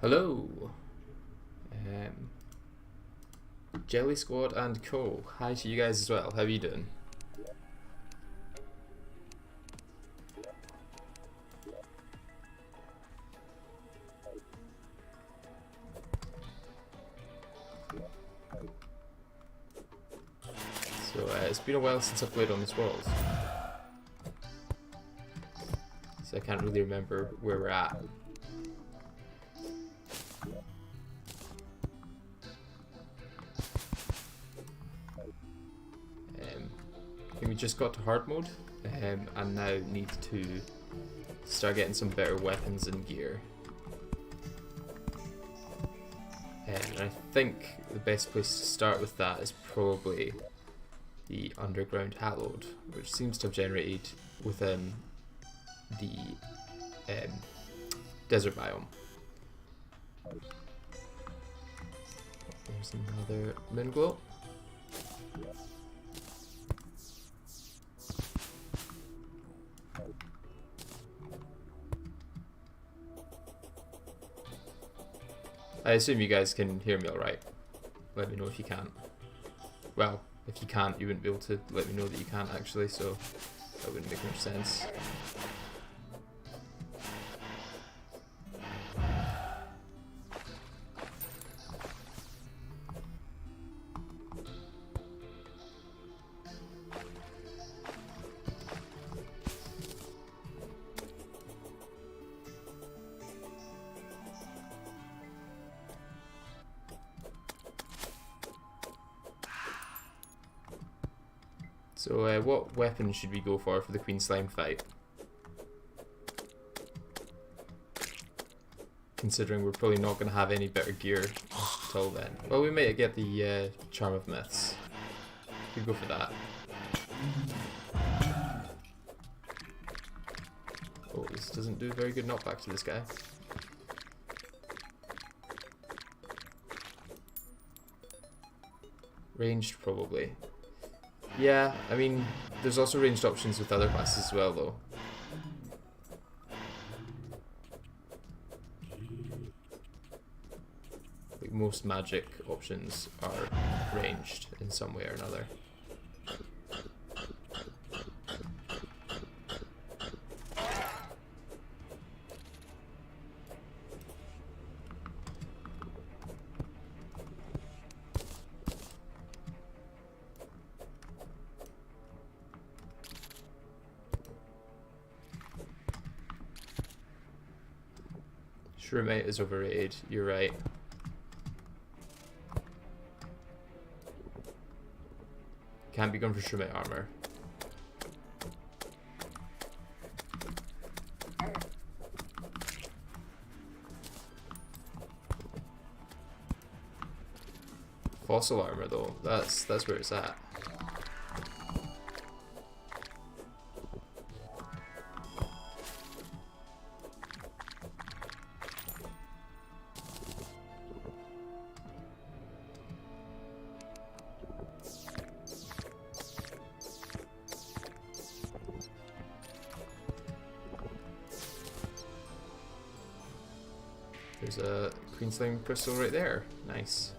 Hello, um, Jelly Squad and Co. Hi to you guys as well. How are you doing? So it's been a while since I played on this world, so I can't really remember where we're at. I think we just got to hard mode, and now need to start getting some better weapons and gear. And I think the best place to start with that is probably the underground hallowed, which seems to have generated within the desert biome. There's another moon glow. I assume you guys can hear me alright. Let me know if you can't. Well, if you can't, you wouldn't be able to let me know that you can't actually, so that wouldn't make much sense. So what weapon should we go for the Queen Slime fight? Considering we're probably not going to have any better gear until then. Well, we might get the Charm of Myths. Could go for that. Oh, this doesn't do a very good knockback to this guy. Ranged, probably. Yeah, I mean, there's also ranged options with other classes as well, though. Like most magic options are ranged in some way or another. Shroomite is overrated, you're right. Can't be going for Shroomite armor. Fossil armor though, that's where it's at. There's a Queen Slime crystal right there. Nice.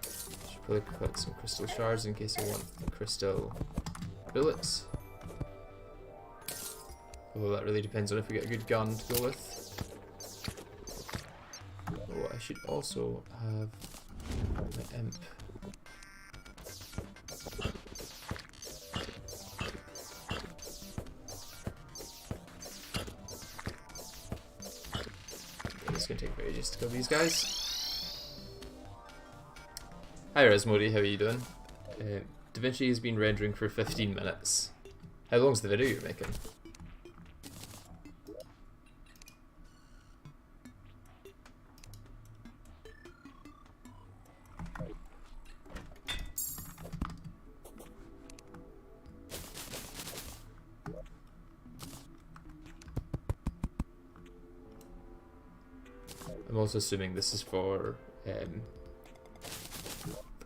Should probably collect some crystal shards in case I want crystal bullets. Although that really depends on if we get a good gun to go with. Oh, I should also have my imp. It's gonna take me ages to kill these guys. Hi Resmodi, how are you doing? DaVinci has been rendering for 15 minutes. How long's the video you're making? I'm also assuming this is for the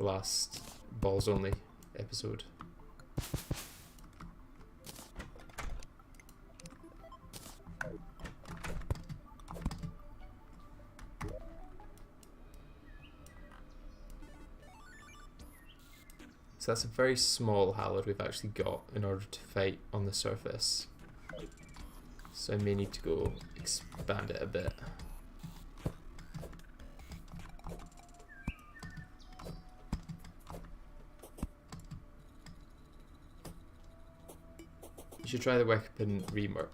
last balls only episode. So that's a very small hallowed we've actually got in order to fight on the surface. So I may need to go expand it a bit. You should try the weapon rework.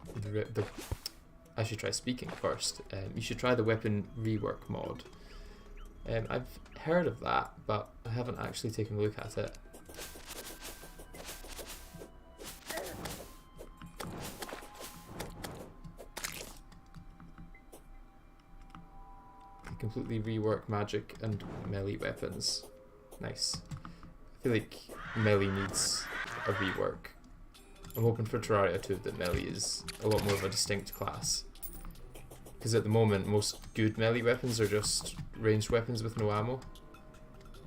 I should try speaking first. You should try the weapon rework mod. I've heard of that, but I haven't actually taken a look at it. They completely rework magic and melee weapons. Nice. I feel like melee needs a rework. I'm hoping for Terraria 2 that melee is a lot more of a distinct class. Because at the moment, most good melee weapons are just ranged weapons with no ammo.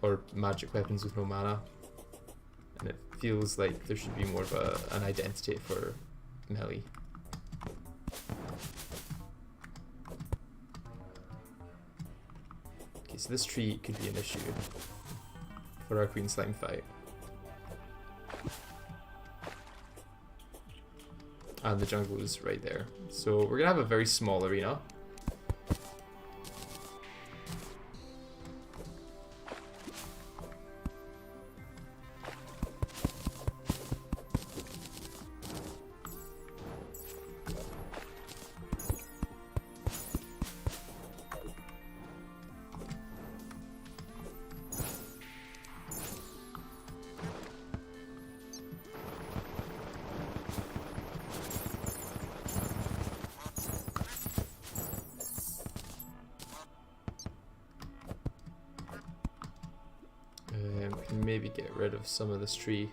Or magic weapons with no mana. And it feels like there should be more of an identity for melee. Okay, so this tree could be an issue for our Queen Slime fight. And the jungle is right there. So we're gonna have a very small arena. Can maybe get rid of some of this tree.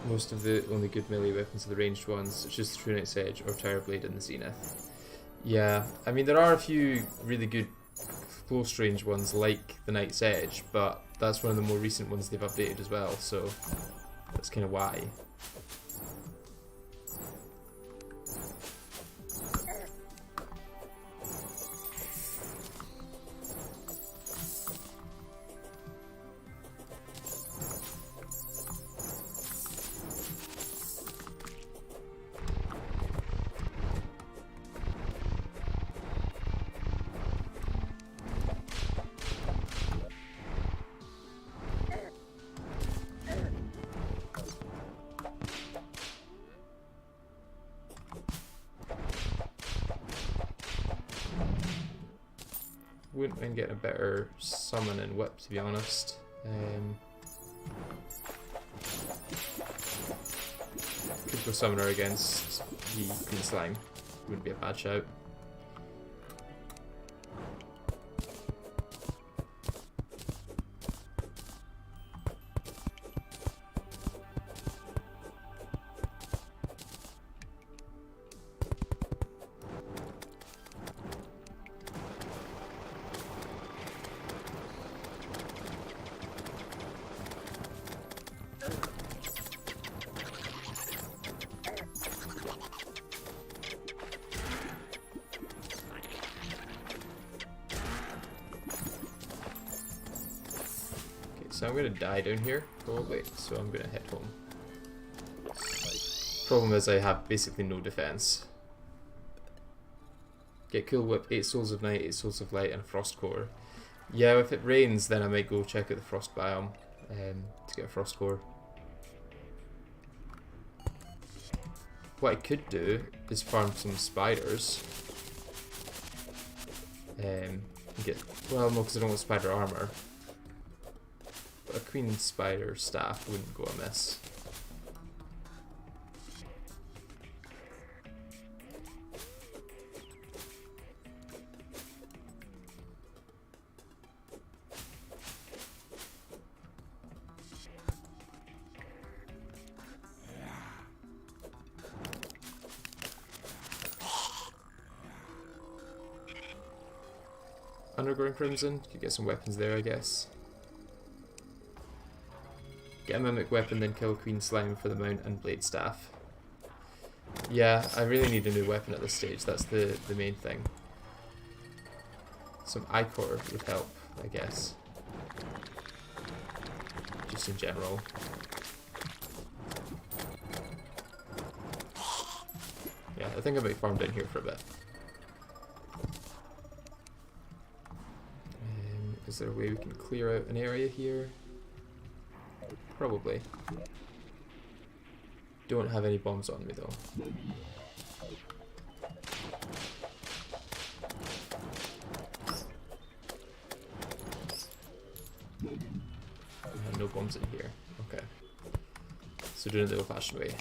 Most of the only good melee weapons are the ranged ones. It's just the True Knight's Edge or Terror Blade in the Zenith. Yeah, I mean there are a few really good close range ones like the Knight's Edge, but that's one of the more recent ones they've updated as well, so that's kind of why. Wouldn't mind getting a better summon and whip, to be honest. Could go summoner against the Queen Slime. Wouldn't be a bad shout. So I'm going to die down here, probably, so I'm going to head home. Problem is I have basically no defense. Get Cool Whip, 8 Souls of Night, 8 Souls of Light, and a Frost Core. Yeah, if it rains, then I might go check out the Frost Biome to get a Frost Core. What I could do is farm some spiders. Get, well, no, because I don't want spider armor. A Queen Spider staff wouldn't go amiss. Underground Crimson, could get some weapons there, I guess. Get a Mimic Weapon, then kill Queen Slime for the Mount and Blade Staff. Yeah, I really need a new weapon at this stage, that's the main thing. Some Ichor would help, I guess. just in general. Yeah, I think I might farm down here for a bit. Is there a way we can clear out an area here? Probably. Don't have any bombs on me though. No bombs in here. Okay. So doing it the old-fashioned way.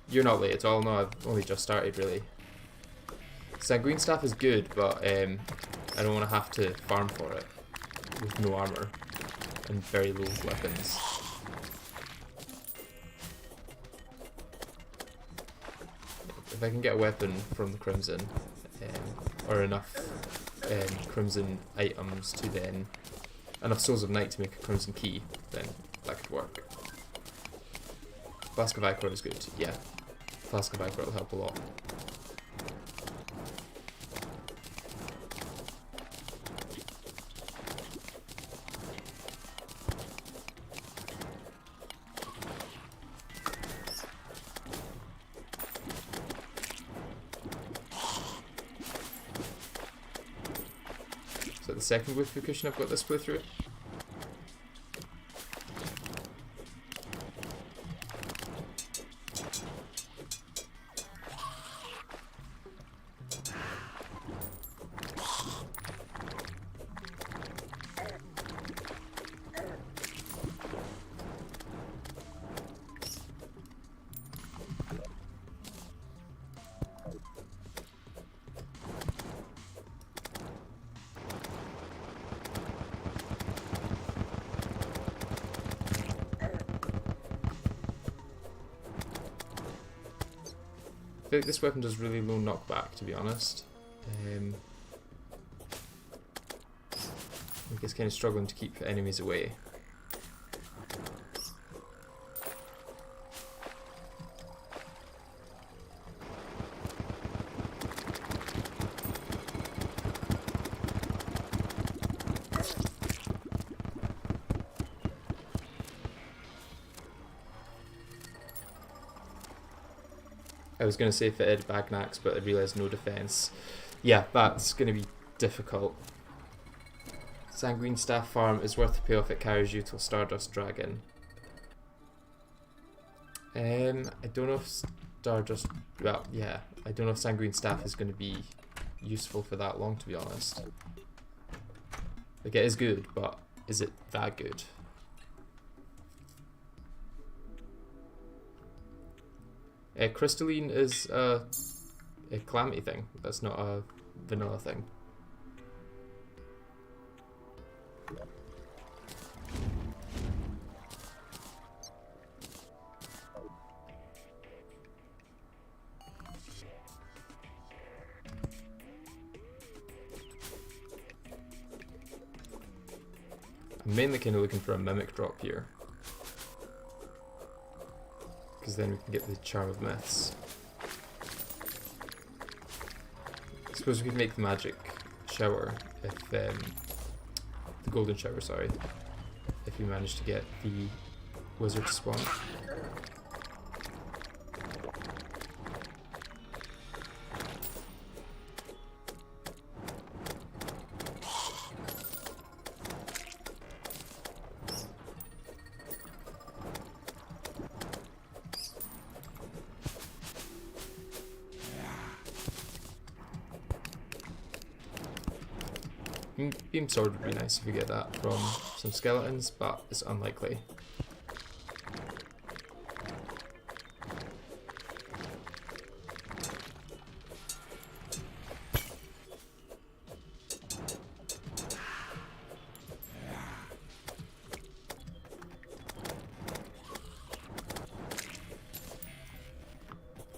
You're not late at all. No, I've only just started really. Sanguine Staff is good, but I don't want to have to farm for it with no armor and very low weapons. If I can get a weapon from the Crimson, or enough Crimson items to then enough Souls of Night to make a Crimson Key, then that could work. Flask of Ichor is good, yeah. Flask of Ichor will help a lot. So the second Whiff I've got this playthrough. I feel like this weapon does really low knockback, to be honest. I think it's kind of struggling to keep enemies away. I was going to say if it had Bagnax, but I realised no defence. Yeah, that's going to be difficult. Sanguine Staff farm is worth the payoff it carries you till Stardust Dragon. I don't know if Stardust... Well, yeah. I don't know if Sanguine Staff is going to be useful for that long, to be honest. Like, it is good, but is it that good? Crystalline is a Calamity thing. That's not a vanilla thing. I'm mainly kind of looking for a Mimic drop here, because then we can get the Charm of Myths. I suppose we could make the Magic Shower if the Golden Shower, sorry, if we manage to get the Wizard to spawn. Beam Sword would be nice if we get that from some skeletons, but it's unlikely.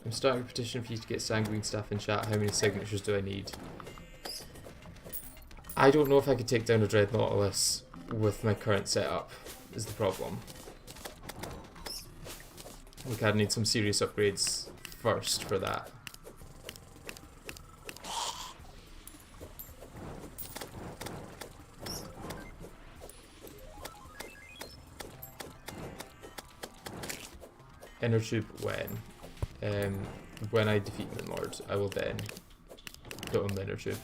I'm starting a petition for you to get Sanguine Staff in chat. How many signatures do I need? I don't know if I could take down a Dread Nautilus with my current setup, is the problem. Like, I'd need some serious upgrades first for that. inner tube when I defeat Moonlord, I will then put on the inner tube.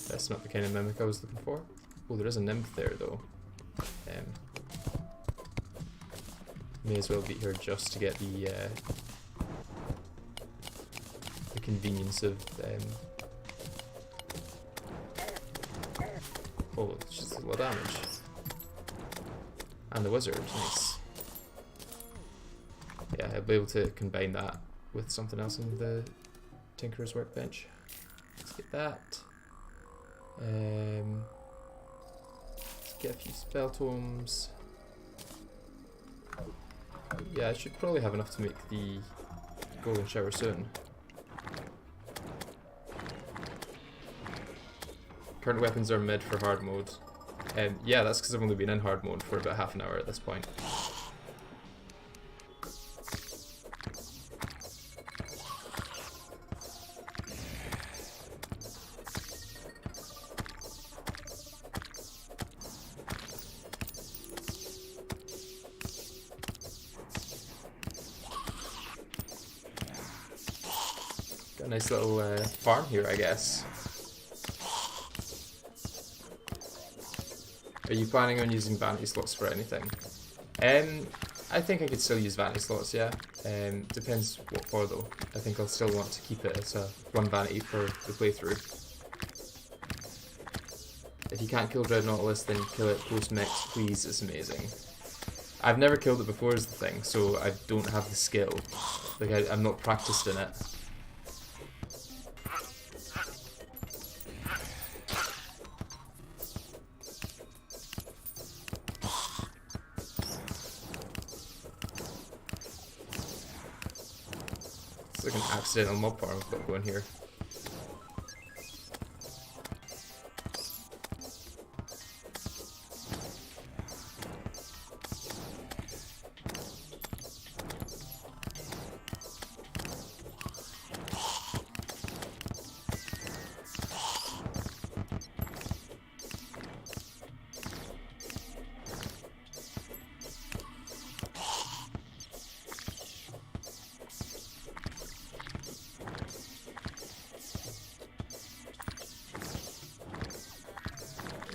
That's not the kind of mimic I was looking for. Oh, there is a nymph there though. May as well beat her just to get the convenience of oh, it's just a lot of damage. And the wizard, nice. Yeah, I'll be able to combine that with something else in the Tinkerer's workbench. Let's get that. Let's get a few spell tomes. Yeah, I should probably have enough to make the golden shower soon. Current weapons are mid for hard mode. Yeah, that's because I've only been in hard mode for about half an hour at this point. Got a nice little farm here, I guess. Are you planning on using vanity slots for anything? I think I could still use vanity slots, yeah. Depends what for though. I think I'll still want to keep it as a 1 vanity for the playthrough. If you can't kill Dread Nautilus, then kill it post-mix, please, it's amazing. I've never killed it before is the thing, so I don't have the skill. Like, I'm not practiced in it. It's like an accidental mob farm I've got going here.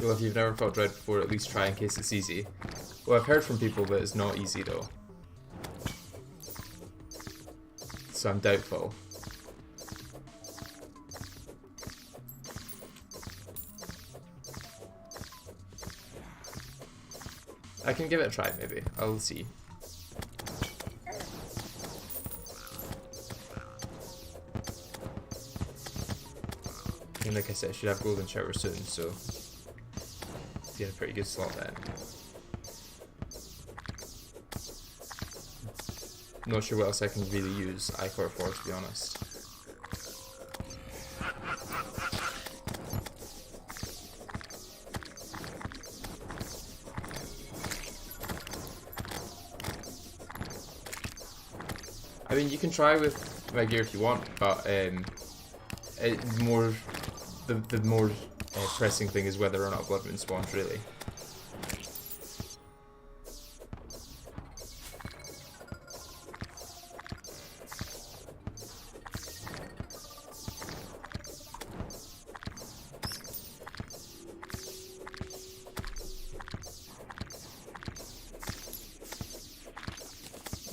Well, if you've never fought Dread before, at least try in case it's easy. Well, I've heard from people that it's not easy though. So I'm doubtful. I can give it a try maybe, I'll see. And like I said, I should have golden shower soon, so get a pretty good slot then. Not sure what else I can really use Ichor for, to be honest. I mean, you can try with my gear if you want, but the more pressing thing is whether or not Blood Moon spawns, really.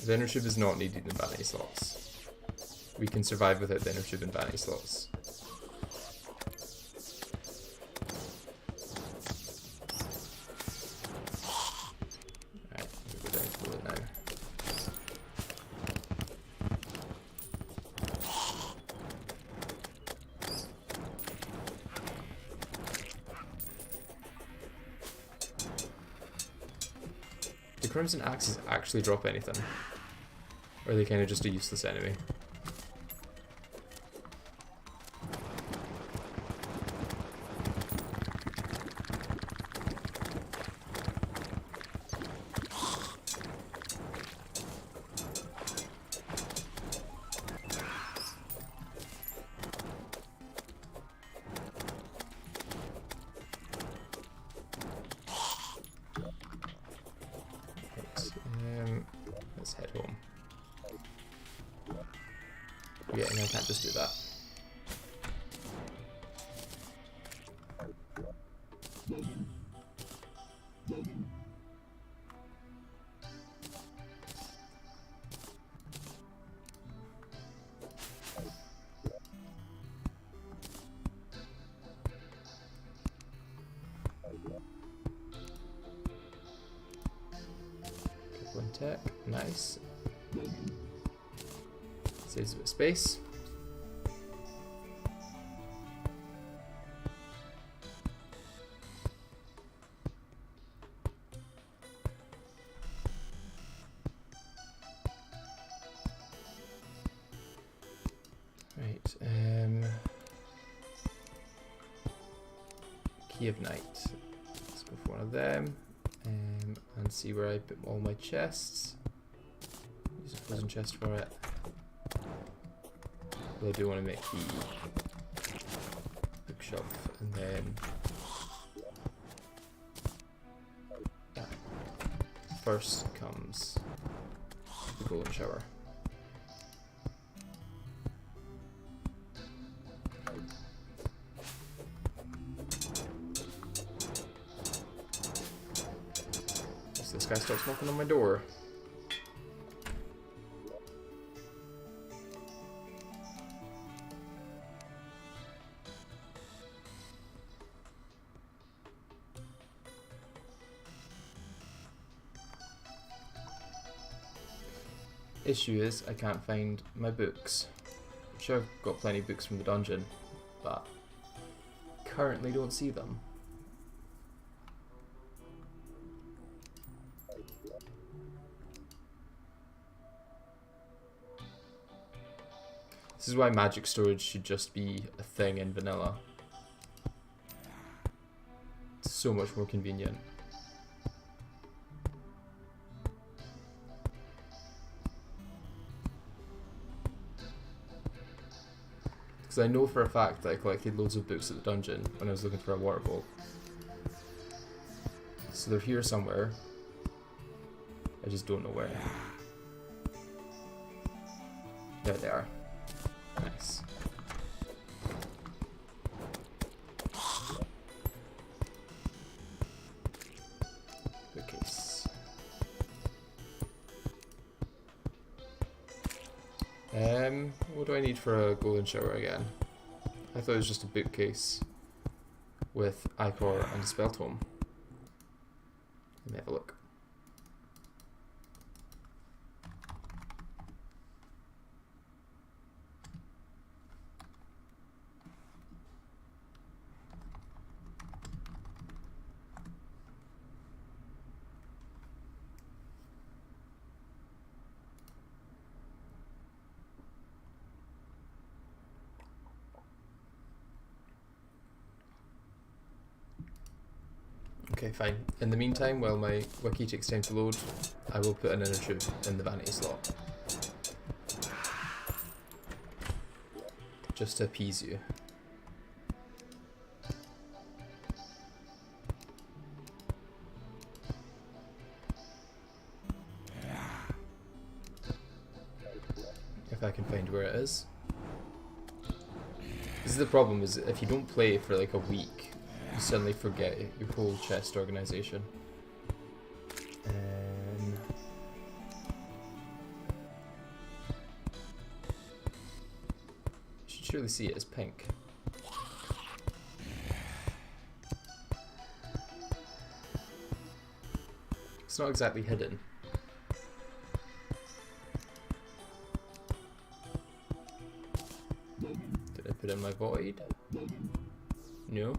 The inner tube is not needed in vanity slots. We can survive without the inner tube in vanity slots. Alright, we'll go down to it now. The Crimson Axes actually drop anything? Or are they kind of just a useless enemy? Let's head home. Yeah, no, I can't just do that. One tech, nice. Saves a bit of space. Right, Key of Night. Let's go for one of them. And see where I put all my chests. Use a frozen chest for it. But I do want to make the bookshelf, and then first comes the golden shower. This guy starts knocking on my door. Issue is I can't find my books. I'm sure I've got plenty of books from the dungeon, but currently don't see them. This is why magic storage should just be a thing in vanilla. It's so much more convenient. Because I know for a fact that I collected loads of books at the dungeon when I was looking for a water bolt. So they're here somewhere. I just don't know where. There they are. Nice. Bookcase. What do I need for a golden shower again? I thought it was just a bookcase with Ichor and a spell tome. Let me have a look. Okay, fine. In the meantime, while my wiki takes time to load, I will put an inner tube in the vanity slot. Just to appease you. If I can find where it is. This is the problem, is if you don't play for like a week, you suddenly forget your whole chest organization. You should surely see it as pink. It's not exactly hidden. Did I put in my void? No.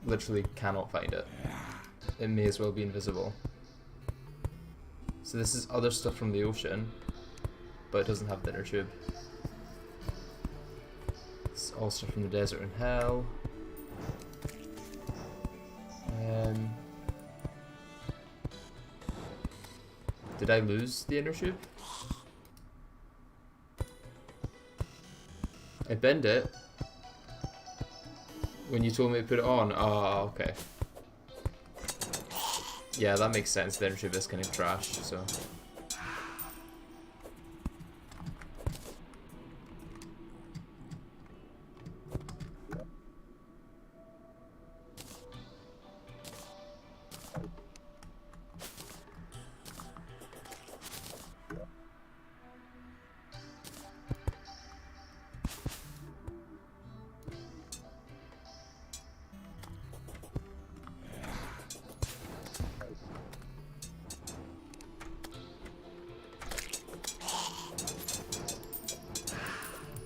literally cannot find it. It may as well be invisible. So this is other stuff from the ocean, but it doesn't have the inner tube. It's all stuff from the desert and hell. Did I lose the inner tube? I bend it when you told me to put it on. Oh, okay. Yeah, that makes sense. The inner tube is kind of trash, so.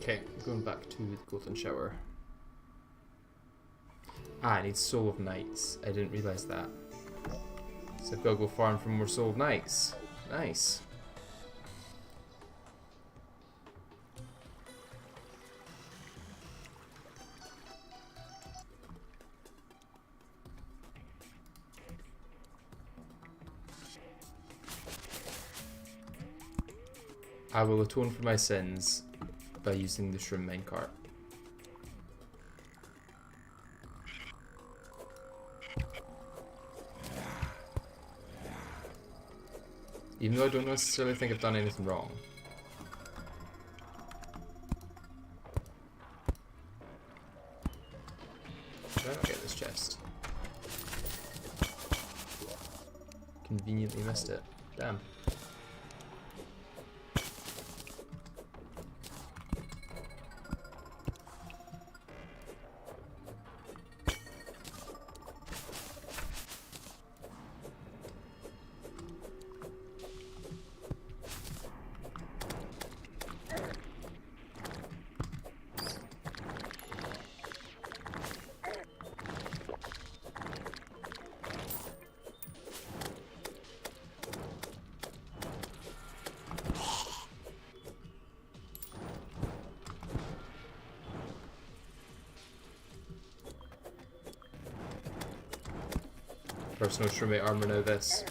Okay, going back to the golden shower. Ah, I need Soul of Knights. I didn't realise that. So I've got to go farm for more Soul of Knights. Nice. I will atone for my sins by using the shroom minecart. Even though I don't necessarily think I've done anything wrong. Did I not get this chest? Conveniently missed it. Damn. Personal shroomate armor now this.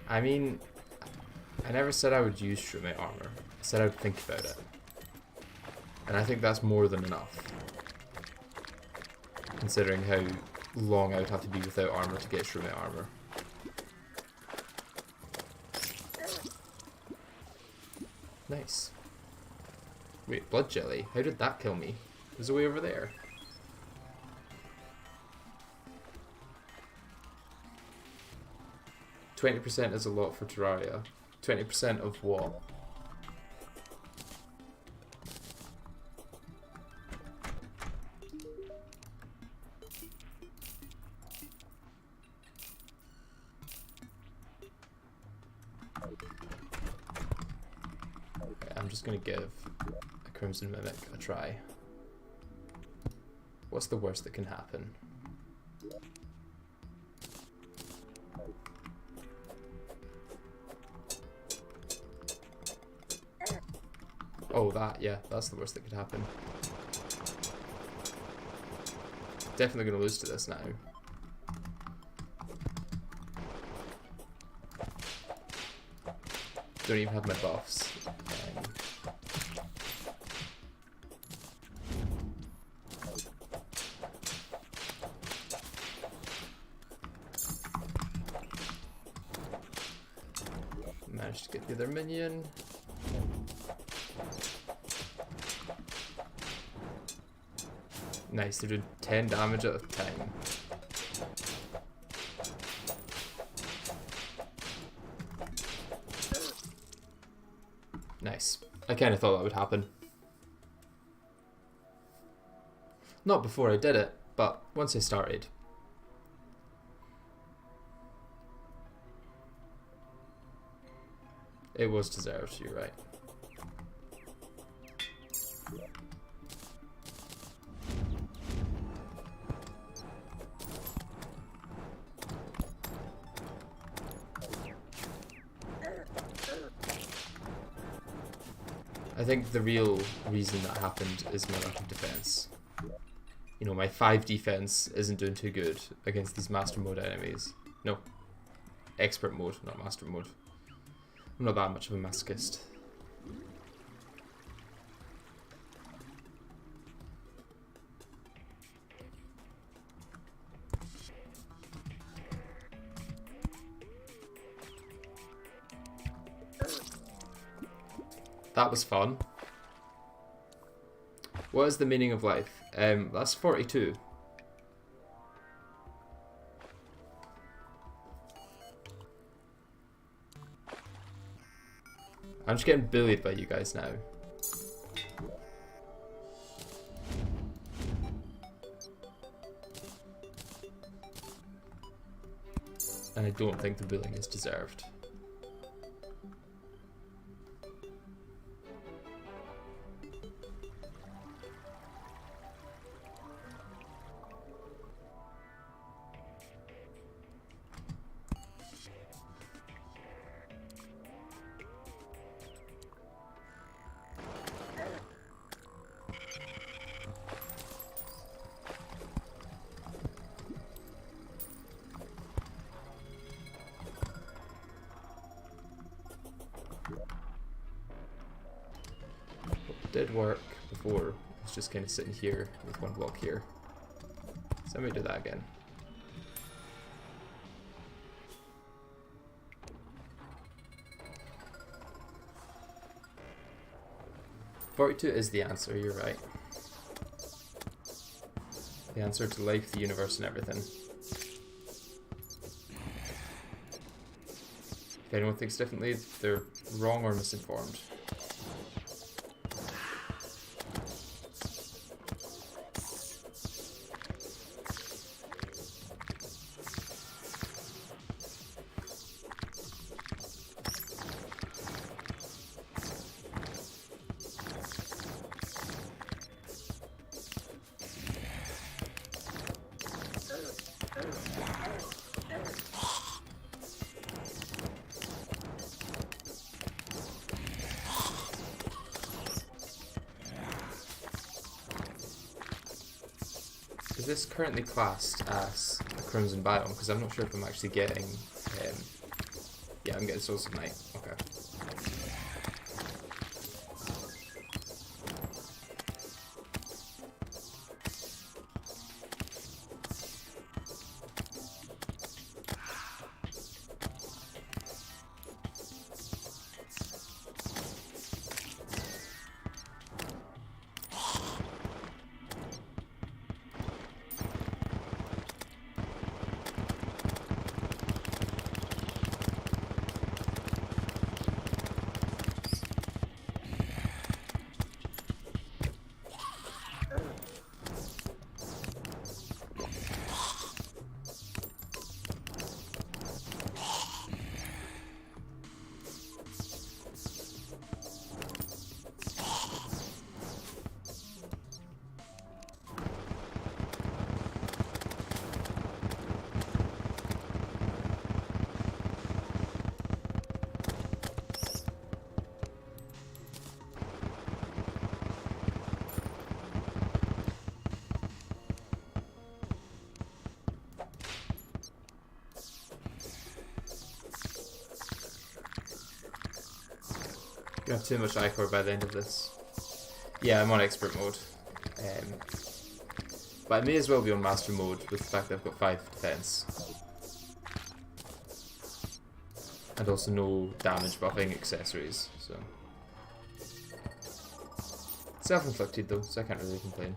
I mean, I never said I would use shroomate armor. I said I would think about it. And I think that's more than enough. Considering how long I would have to be without armor to get shroomate armor. Nice. Wait, blood jelly? How did that kill me? There's a way over there. 20% is a lot for Terraria. 20% of what? Okay, I'm just gonna give a Crimson Mimic a try. What's the worst that can happen? Oh, that, yeah, that's the worst that could happen. Definitely gonna lose to this now. Don't even have my buffs. Managed to get the other minion. Nice, they're doing 10 damage at a time. Nice. I kind of thought that would happen. Not before I did it, but once I started. It was deserved, you're right. I think the real reason that happened is my lack of defense. You know, my 5 defense isn't doing too good against these master mode enemies. No, expert mode, not master mode. I'm not that much of a masochist. That was fun. What is the meaning of life? That's 42. I'm just getting bullied by you guys now. And I don't think the bullying is deserved. Did work before. I was just kind of sitting here with one block here. So let me do that again. "42 is the answer, you're right. The answer to life, the universe, and everything. If anyone thinks differently, they're wrong or misinformed. Is this currently classed as a Crimson biome? Because I'm not sure if I'm actually getting... yeah, I'm getting Souls of Night. Okay. Gonna have too much ichor by the end of this. Yeah, I'm on expert mode. But I may as well be on master mode with the fact that I've got 5 defense. And also no damage buffing accessories, so. Self-inflicted though, so I can't really complain.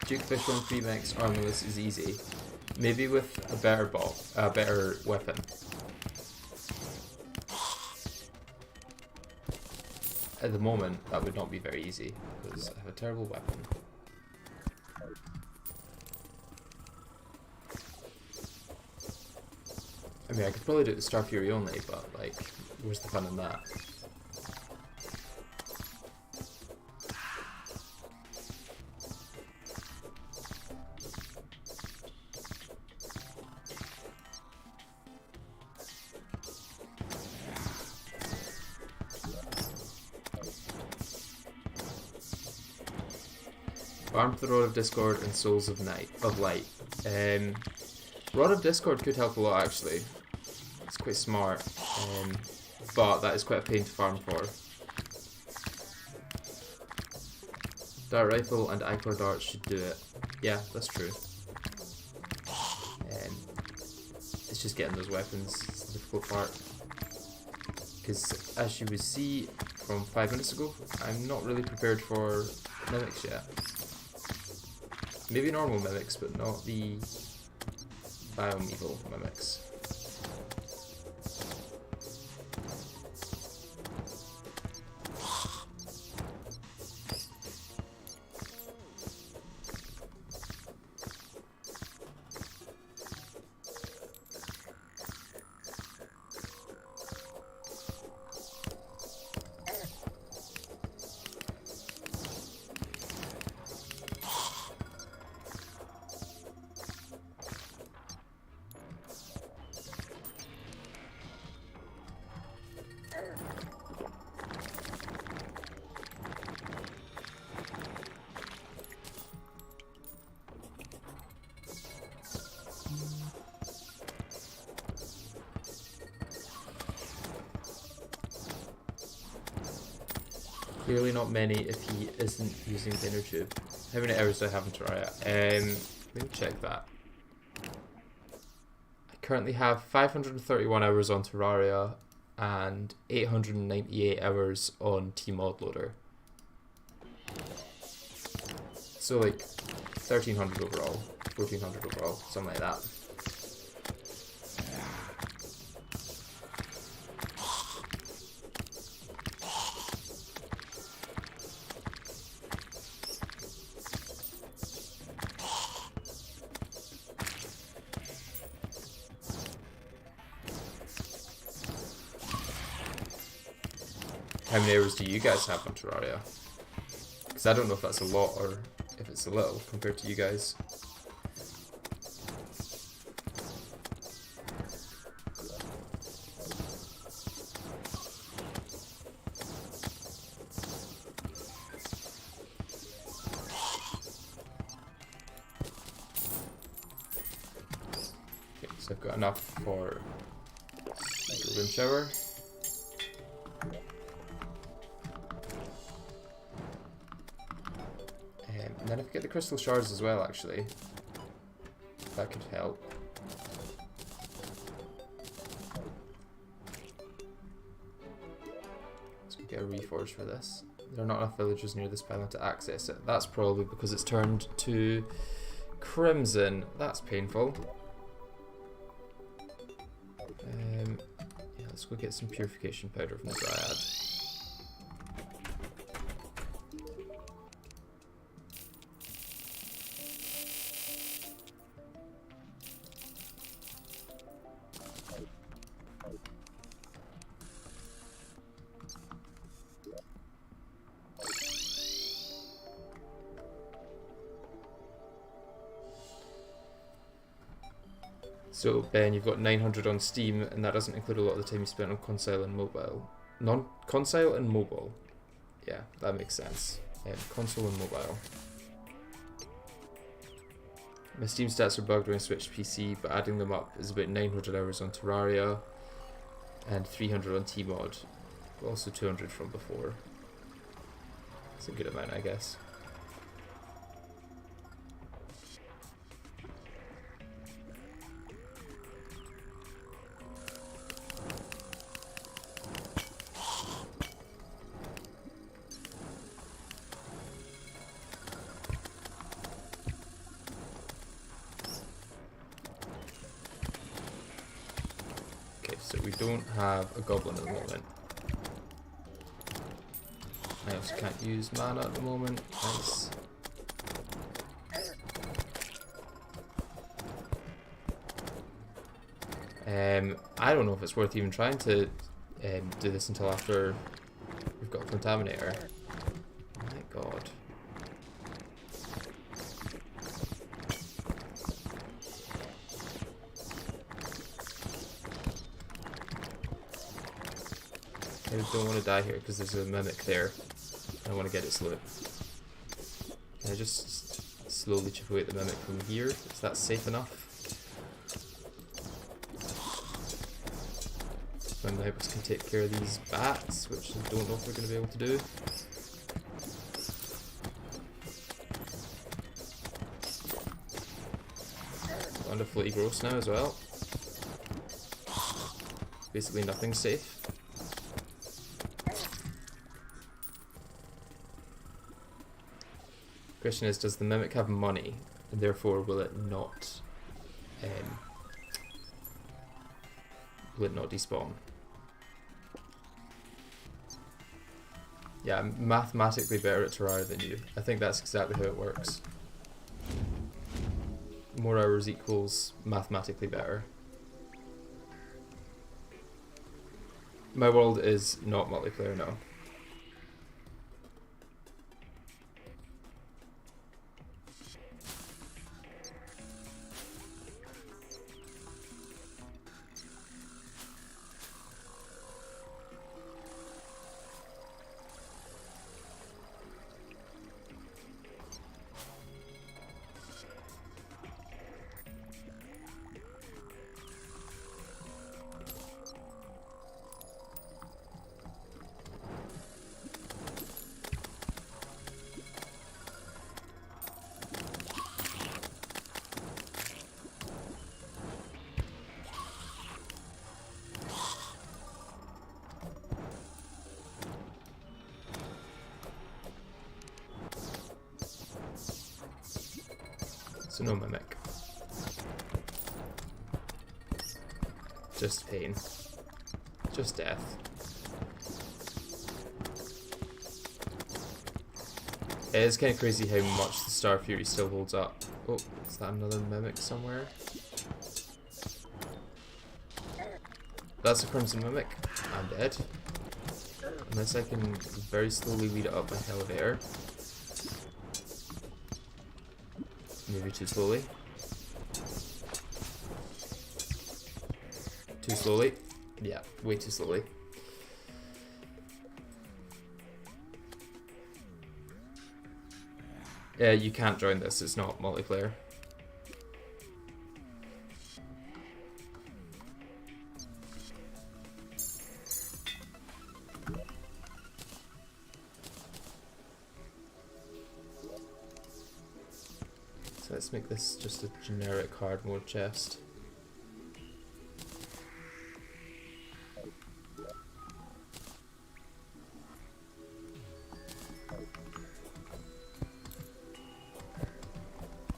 Duke Fish 1 Max armorless is easy. Maybe with a better weapon. At the moment, that would not be very easy, because I have a terrible weapon. I mean, I could probably do it with Star Fury only, but, like, where's the fun in that? Farm for the Rod of Discord and Souls of Light. Rod of Discord could help a lot, actually. It's quite smart, but that is quite a pain to farm for. Dart Rifle and Icor Darts should do it. Yeah, that's true. It's just getting those weapons, it's the difficult part. Because as you would see from 5 minutes ago, I'm not really prepared for mimics yet. Maybe normal mimics, but not the Biomeval mimics. Clearly not many if he isn't using the inner tube. How many hours do I have in Terraria? Let me check that. I currently have 531 hours on Terraria and 898 hours on T-Mod Loader. So like 1300 overall, 1400 overall, something like that. How many hours do you guys have on Terraria? Because I don't know if that's a lot or if it's a little compared to you guys. Okay, so I've got enough for like a room shower. And then if I get the crystal shards as well, actually, that could help. So we get a reforge for this. There are not enough villagers near this pylon to access it. That's probably because it's turned to crimson. That's painful. Yeah, let's go get some purification powder from the Dryad. So Ben, you've got 900 on Steam, and that doesn't include a lot of the time you spent on console and mobile. Console and mobile. Yeah, that makes sense. Console and mobile. My Steam stats are bugged when I switched PC, but adding them up is about 900 hours on Terraria, and 300 on T-Mod, but also 200 from before. It's a good amount, I guess. we don't have a goblin at the moment. I also can't use mana at the moment. Nice. I don't know if it's worth even trying to do this until after we've got a contaminator. Oh my god. I don't want to die here because there's a mimic there. I want to get its loot. Can I just slowly chip away at the mimic from here? Is that safe enough? My neighbours can take care of these bats, which I don't know if we're going to be able to do. Under floaty gross now as well. Basically nothing's safe. Question is, does the mimic have money, and therefore will it not despawn? Yeah, I'm mathematically better at Terraria than you. I think that's exactly how it works. More hours equals mathematically better. My world is not multiplayer, no. So no mimic. Just pain. Just death. It is kind of crazy how much the Star Fury still holds up. Oh, is that another mimic somewhere? That's a Crimson Mimic. I'm dead. Unless I can very slowly lead it up my elevator. Maybe too slowly. Too slowly? Yeah, way too slowly. Yeah, you can't join this, it's not multiplayer. So let's make this just a generic hard mode chest.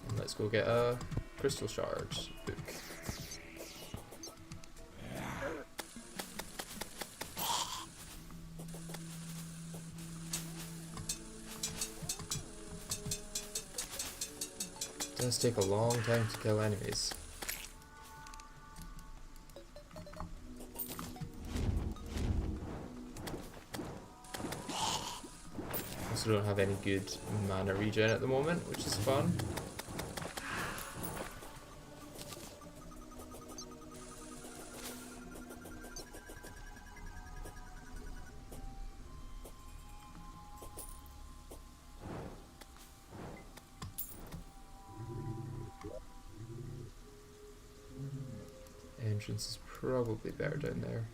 And let's go get a crystal shard book. It does take a long time to kill enemies. Also don't have any good mana regen at the moment, which is fun. Entrance is probably better down there.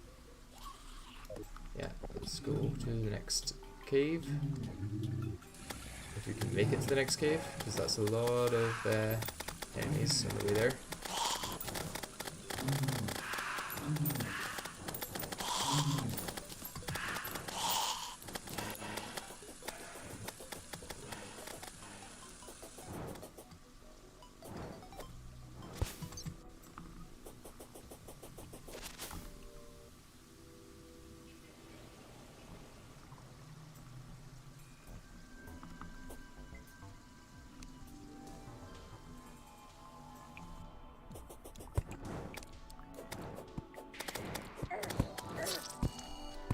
Yeah, let's go to the next cave. If we can make it to the next cave, because that's a lot of enemies on the way there.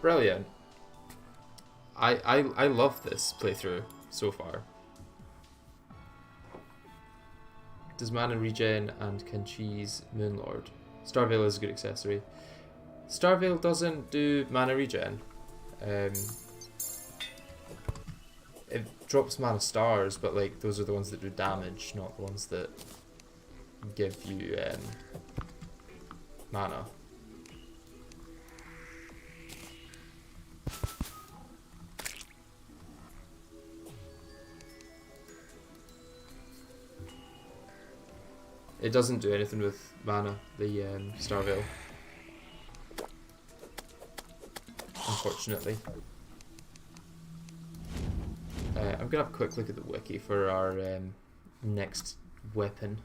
Brilliant. I love this playthrough so far. Does mana regen and can cheese Moonlord. Starveil is a good accessory. Starveil doesn't do mana regen. It drops mana stars, but like those are the ones that do damage, not the ones that give you mana. It doesn't do anything with mana, the Starveil. Unfortunately. I'm gonna have a quick look at the wiki for our next weapon.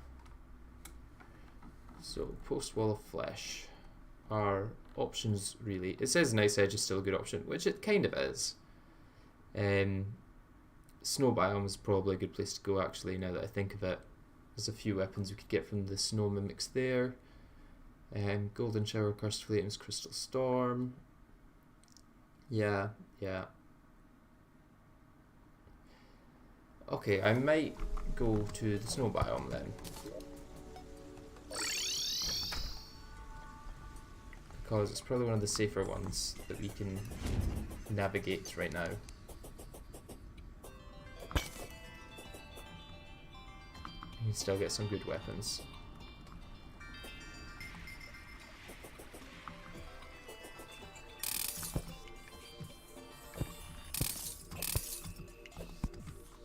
So, post wall of flesh. Our options really. It says Nice Edge is still a good option, which it kind of is. Snow biome is probably a good place to go actually, now that I think of it. There's a few weapons we could get from the snow mimics there. Golden Shower, Cursed Flames, Crystal Storm. Yeah. Okay, I might go to the snow biome then. Because it's probably one of the safer ones that we can navigate right now. You can still get some good weapons.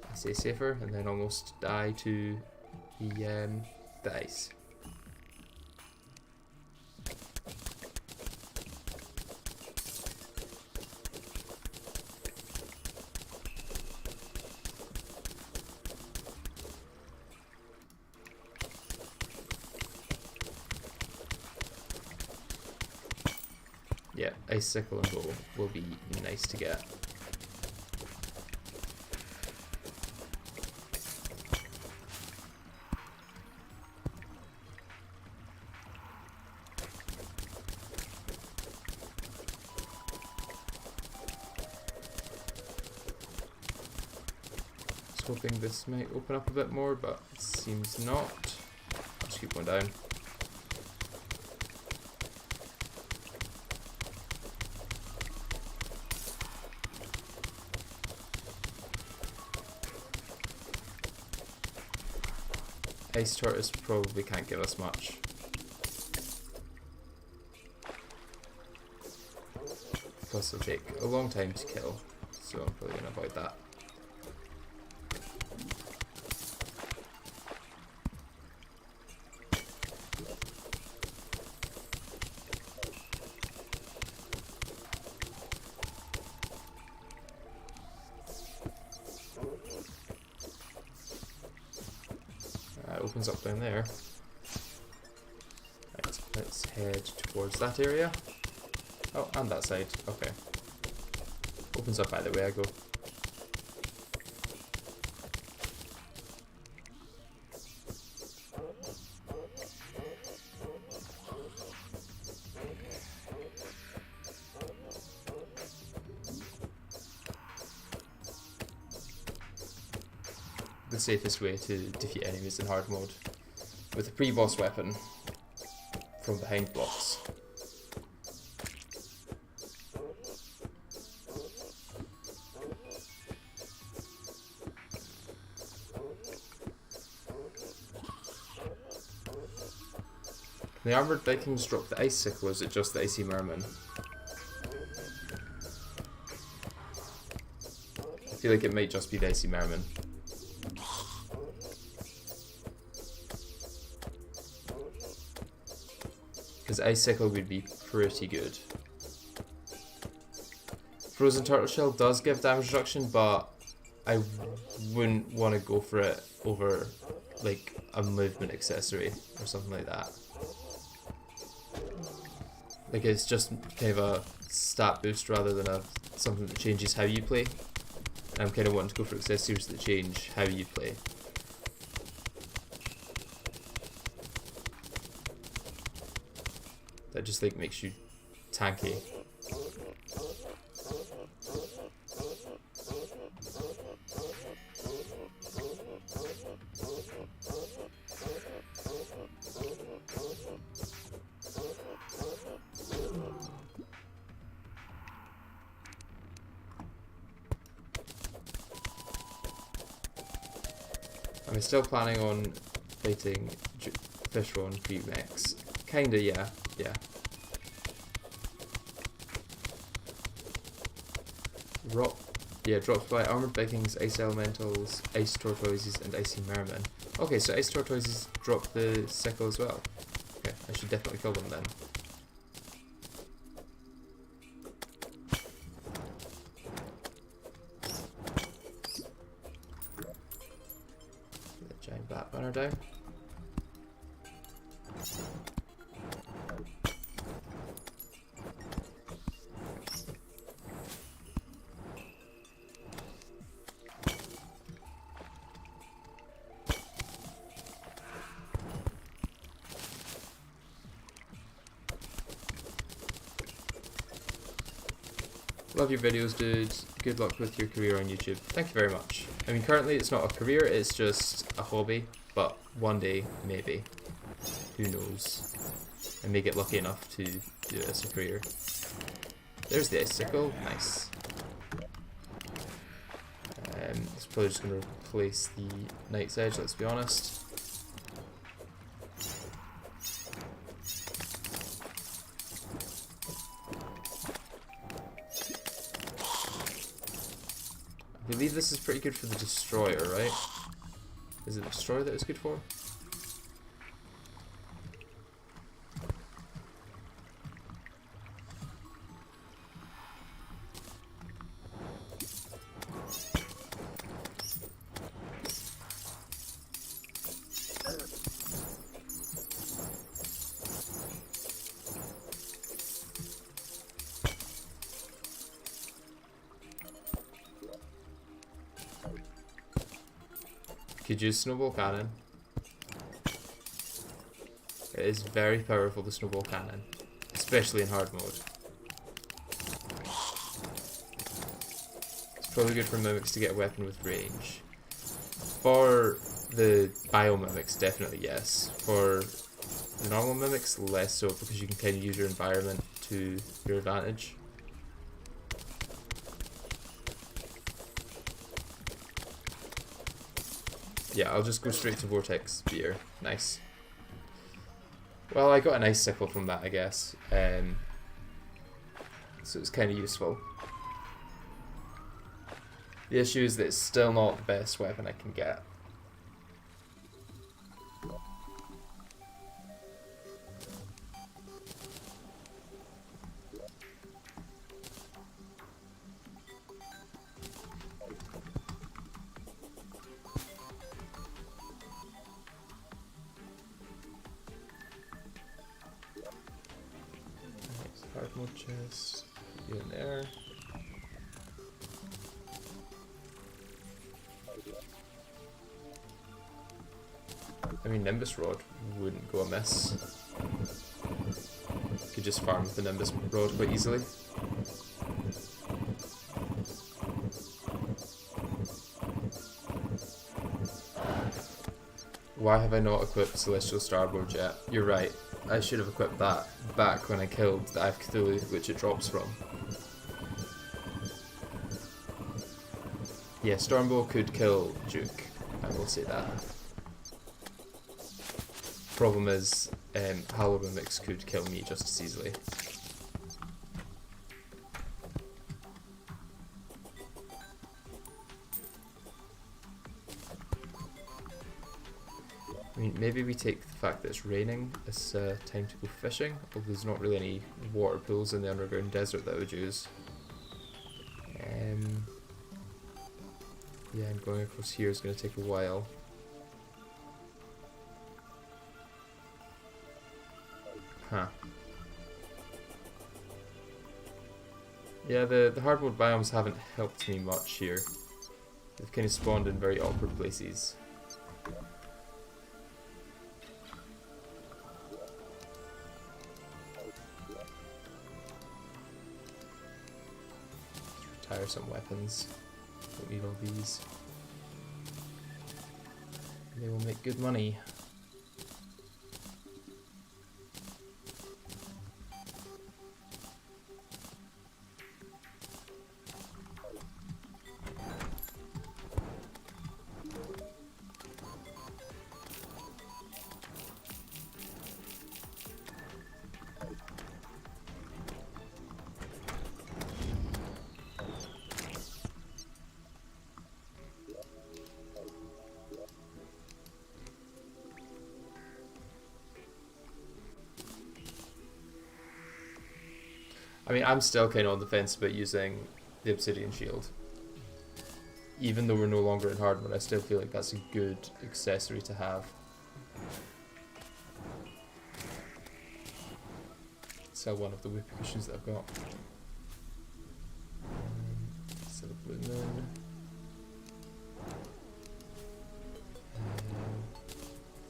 I say safer and then almost die to the ice. Yeah, icicle and bow will be nice to get. Just hoping this might open up a bit more, but it seems not. Just keep going down. Ice tortoise probably can't give us much. Plus it'll take a long time to kill, so I'm probably going to avoid that. Opens up down there. Right, let's head towards that area. Oh, and that side. Okay. Opens up either way I go. The safest way to defeat enemies in hard mode with a pre-boss weapon from behind blocks. The armoured Vikings drop the icicle, or is it just the icy merman? I feel like it might just be the icy merman. Because icicle would be pretty good. Frozen turtle shell does give damage reduction, but I wouldn't want to go for it over like a movement accessory or something like that. Like it's just kind of a stat boost rather than something that changes how you play. And I'm kind of wanting to go for accessories that change how you play. That just like makes you tanky. Am I still planning on fighting Fishron Creep mechs? Kinda, yeah. Yeah. Dropped by Armored Vikings, Ice Elementals, Ice Tortoises, and Icy Mermen. Okay, so Ice Tortoises drop the sickle as well. Okay, I should definitely kill them then. The giant bat banner down. Love your videos, dude. Good luck with your career on YouTube. Thank you very much. I mean, currently it's not a career, it's just a hobby, but one day, maybe. Who knows? I may get lucky enough to do it as a career. There's the icicle. Nice. It's probably just going to replace the Knight's Edge, let's be honest. I believe this is pretty good for the Destroyer, right? Is it the Destroyer that it's good for? Could use Snowball Cannon. It is very powerful, the Snowball Cannon, especially in hard mode. It's probably good for mimics to get a weapon with range. For the biomimics, definitely yes. For the normal mimics, less so, because you can kind of use your environment to your advantage. Yeah, I'll just go straight to Vortex Spear. Nice. Well, I got a nice sickle from that, I guess. So it's kind of useful. The issue is that it's still not the best weapon I can get. Hard mode chest, you in there. I mean, Nimbus Rod wouldn't go amiss. Could just farm with the Nimbus Rod quite easily. Why have I not equipped Celestial Starboard yet? You're right. I should have equipped that back when I killed the Eye of Cthulhu, which it drops from. Yeah, Stormbow could kill Duke, I will say that. Problem is, Hollow Mimics could kill me just as easily. I mean, maybe we take the fact that it's raining as time to go fishing, although there's not really any water pools in the underground desert that I would use. Yeah, and going across here is going to take a while. Huh. Yeah, the hardwood biomes haven't helped me much here. They've kind of spawned in very awkward places. Retire some weapons. Don't need all these. They will make good money. I mean, I'm still kind of on the fence about using the obsidian shield. Even though we're no longer in hard mode, I still feel like that's a good accessory to have. Sell one of the whoopee cushions that I've got. Sell a blue moon.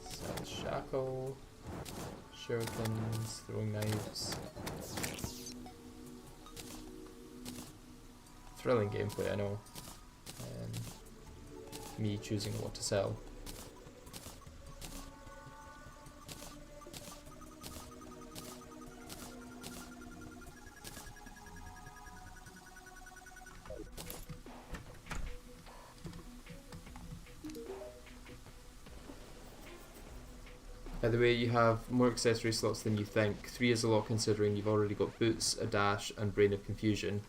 Sell a shackle. Shurikens, throwing knives. Thrilling gameplay, I know. Me choosing what to sell. By the way, you have more accessory slots than you think. 3 is a lot considering you've already got boots, a dash, and brain of confusion.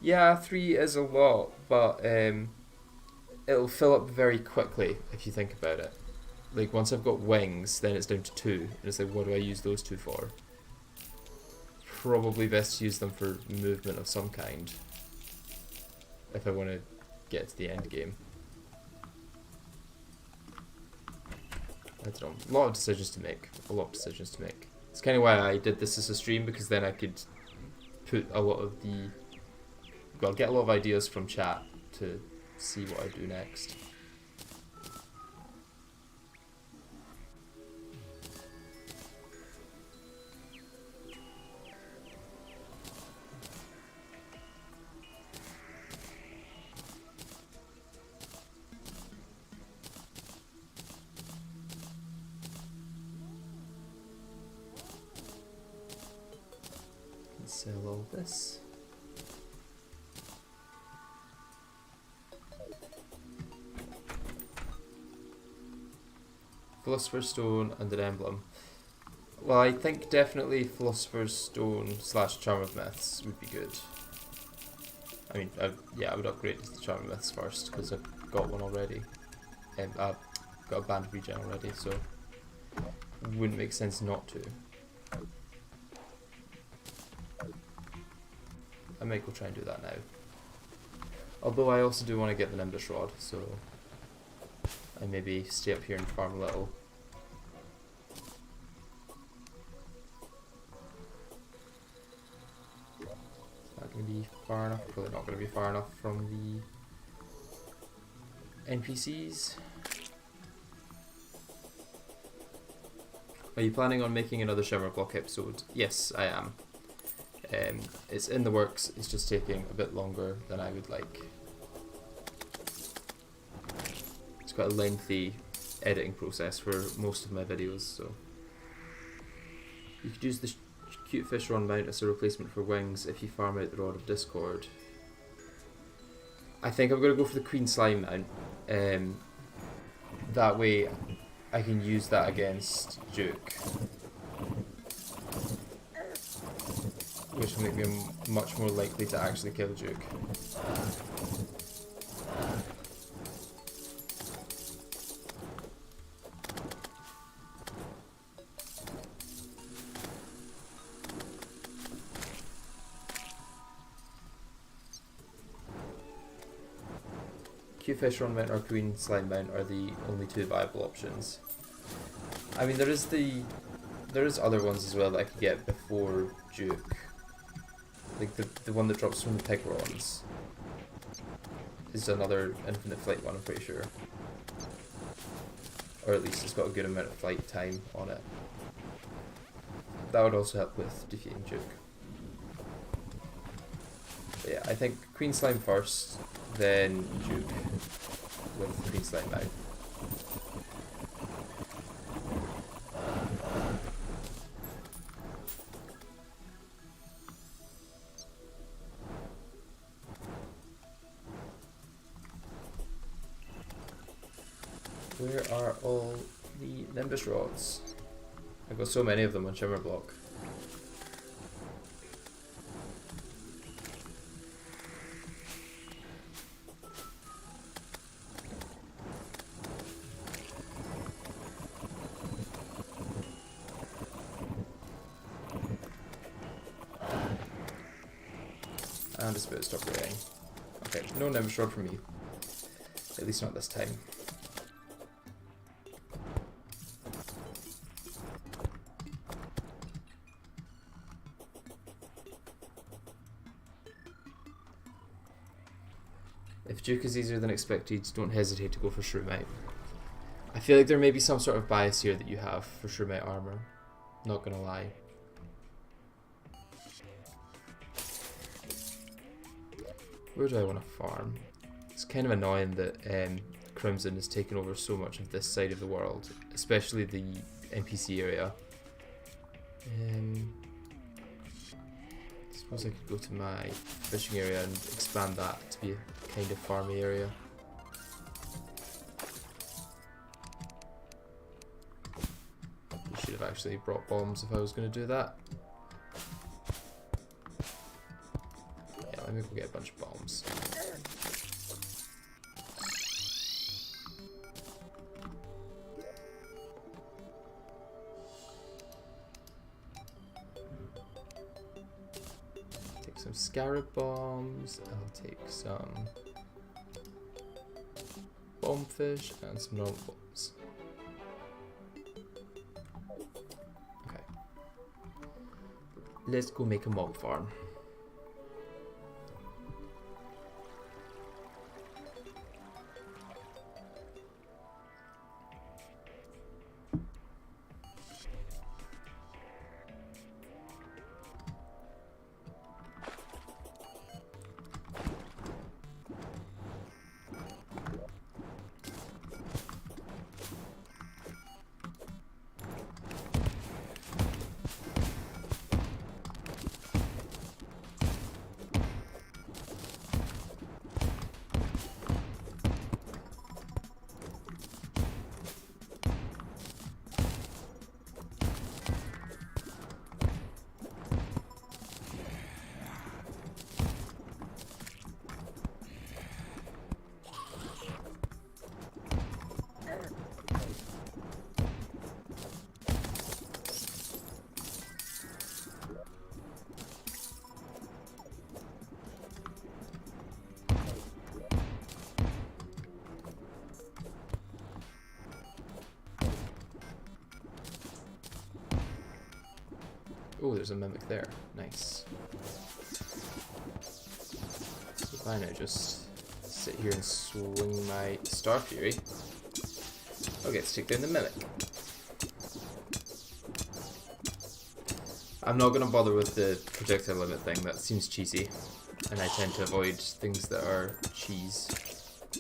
Yeah, 3 is a lot, but it'll fill up very quickly if you think about it. Like, once I've got wings, then it's down to 2, and it's like, what do I use those 2 for? Probably best to use them for movement of some kind, if I want to get to the end game. I don't know, a lot of decisions to make, It's kind of why I did this as a stream, because then I could put a lot of the, well, get a lot of ideas from chat to see what I do next. Sell all this. Philosopher's Stone and an emblem. Well, I think definitely Philosopher's Stone / Charm of Myths would be good. I mean, yeah, I would upgrade to the Charm of Myths first, because I've got one already. I've got a band regen already, so it wouldn't make sense not to. I might go try and do that now. Although I also do want to get the Nimbus Rod, so I maybe stay up here and farm a little. Is that going to be far enough? Probably not going to be far enough from the NPCs. Are you planning on making another Shimmerblock episode? Yes, I am. It's in the works, it's just taking a bit longer than I would like. It's quite a lengthy editing process for most of my videos, so. You could use the cute fish rod mount as a replacement for wings if you farm out the Rod of Discord. I think I'm going to go for the Queen Slime mount. That way I can use that against Duke, which will make me much more likely to actually kill Duke. Q-Fish Run Mount or Queen Slime Mount are the only 2 viable options. I mean, there is other ones as well that I could get before Duke. Like the one that drops from the Pigrons is another infinite flight one, I'm pretty sure. Or at least it's got a good amount of flight time on it. That would also help with defeating Duke. But yeah, I think Queen Slime first, then Duke with Queen Slime out. Where are all the Nimbus Rods? I've got so many of them on Shimmerblock. And it's about to stop raining. Okay, no Nimbus Rod from me. At least not this time. If Duke is easier than expected, don't hesitate to go for Shroomite. I feel like there may be some sort of bias here that you have for Shroomite armor. Not gonna lie. Where do I want to farm? It's kind of annoying that Crimson has taken over so much of this side of the world, especially the NPC area. I suppose I could go to my fishing area and expand that to be a kind of farmy area. I should have actually brought bombs if I was going to do that. Yeah, let me go get a bunch of bombs. Take some scarab bombs, I'll take some bombfish and some normal bombs. Okay. Let's go make a mob farm. Oh, there's a mimic there. Nice. So if I now just sit here and swing my Star Fury, I'll get to take down the mimic. I'm not going to bother with the projectile limit thing, that seems cheesy, and I tend to avoid things that are cheese.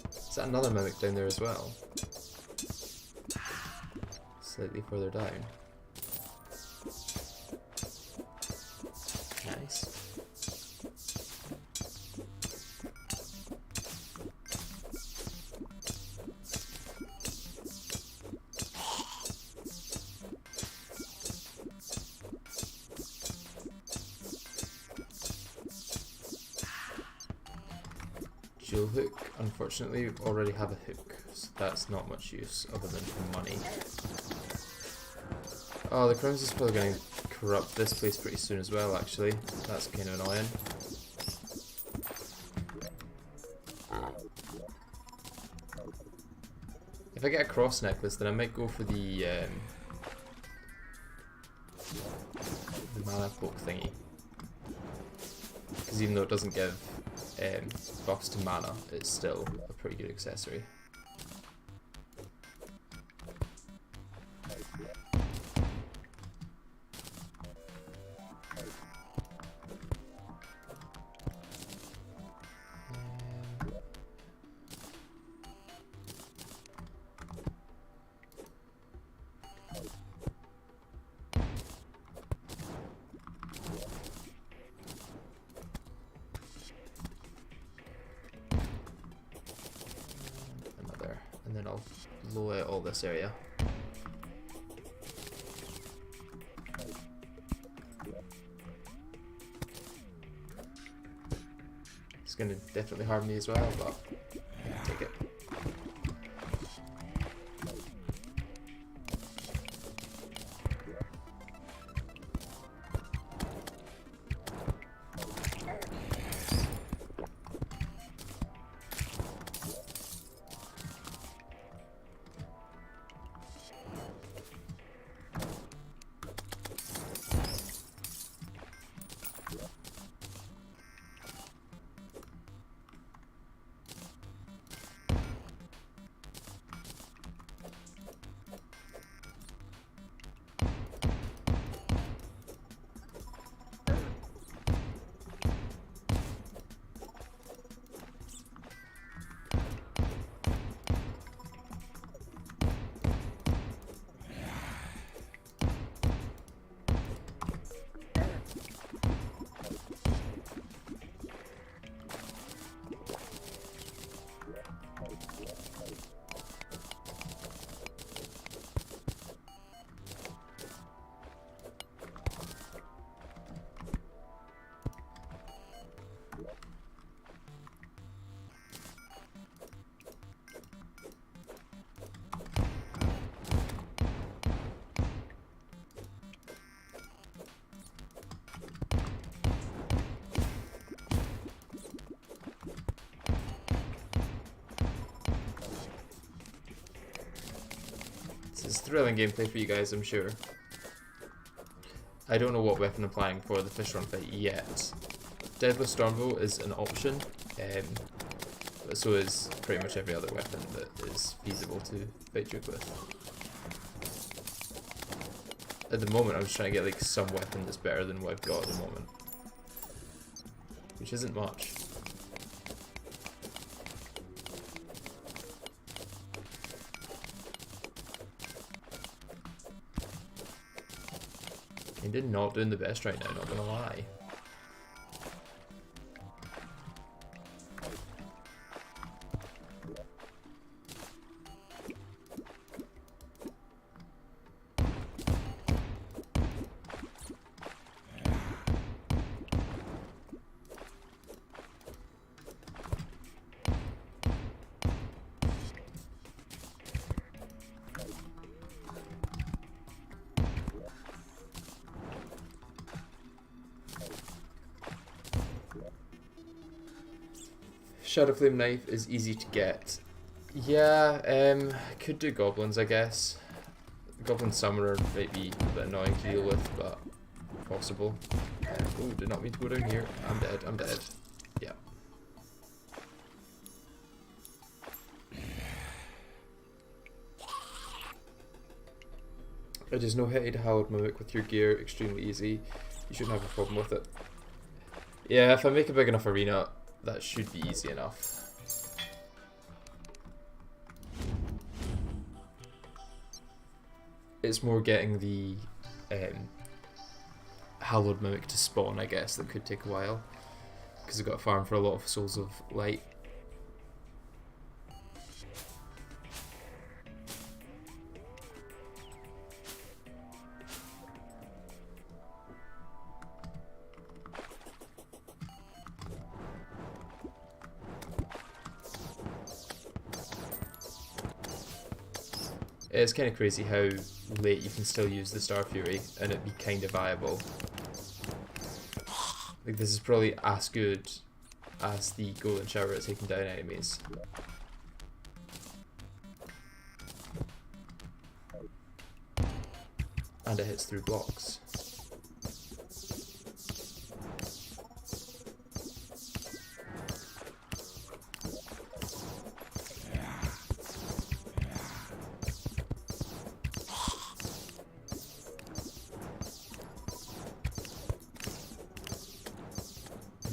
Is that another mimic down there as well? Slightly further down. Nice. Jewel hook. Unfortunately, we already have a hook, so that's not much use other than for money. Oh, the Crimson's probably going to corrupt this place pretty soon as well, actually. That's kind of annoying. If I get a cross necklace, then I might go for the mana cloak thingy. Because even though it doesn't give buffs to mana, it's still a pretty good accessory. And then I'll blow out all this area. It's going to definitely harm me as well, but I'll take it. is thrilling gameplay for you guys, I'm sure. I don't know what weapon I'm planning for the fish run fight yet. Deadlift Stormbow is an option, but so is pretty much every other weapon that is feasible to fight Duke with. At the moment, I'm just trying to get like some weapon that's better than what I've got at the moment, which isn't much. Kinda not doing the best right now, not gonna lie. Shadowflame knife is easy to get. Yeah, could do goblins, I guess. Goblin summoner might be a bit annoying to deal with, but possible. Oh, did not mean to go down here. I'm dead, I'm dead. Yeah. It is no-headed Hallowed Mimic with your gear, extremely easy. You shouldn't have a problem with it. Yeah, if I make a big enough arena, that should be easy enough. It's more getting the Hallowed Mimic to spawn, I guess, that could take a while. Because I've got to farm for a lot of Souls of Light. It's kind of crazy how late you can still use the Star Fury and it be kind of viable. Like, this is probably as good as the Golden Shower at taking down enemies. And it hits through blocks.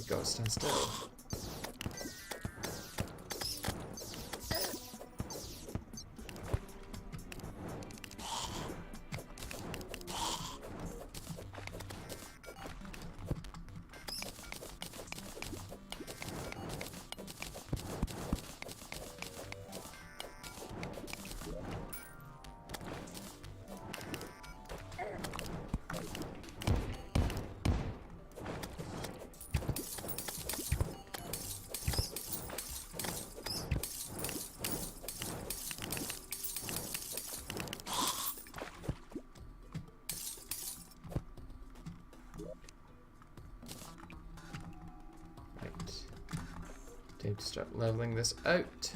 God, stand still. Time to start leveling this out.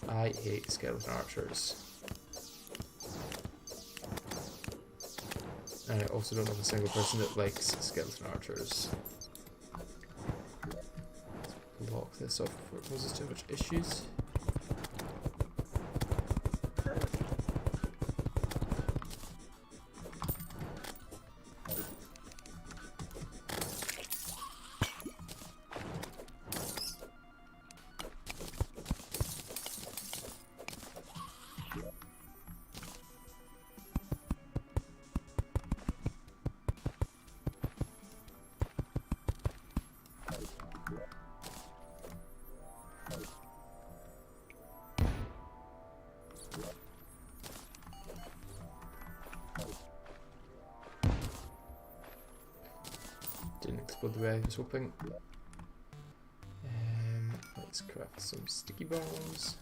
I hate skeleton archers. And I also don't know a single person that likes skeleton archers. Lock this off before it causes too much issues. Didn't explode the way I was hoping. Let's craft some sticky bombs.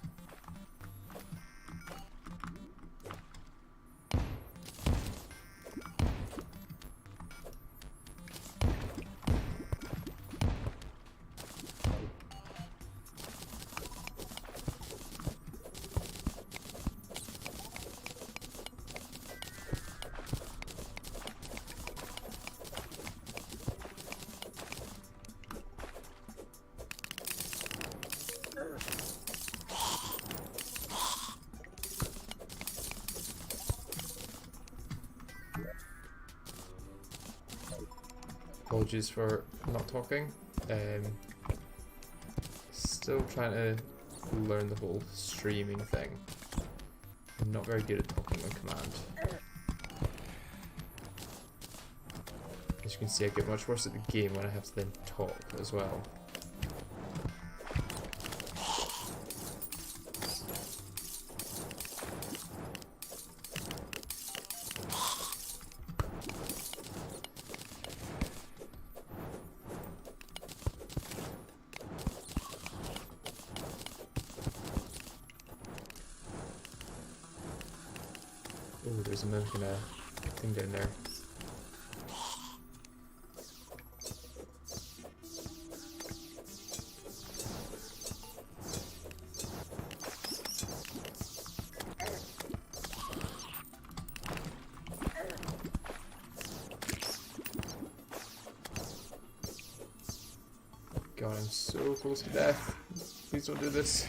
Apologies for not talking. Still trying to learn the whole streaming thing. I'm not very good at talking on command. As you can see, I get much worse at the game when I have to then talk as well. Oh, there's a mimic and a thing down there. God, I'm so close to death. Please don't do this.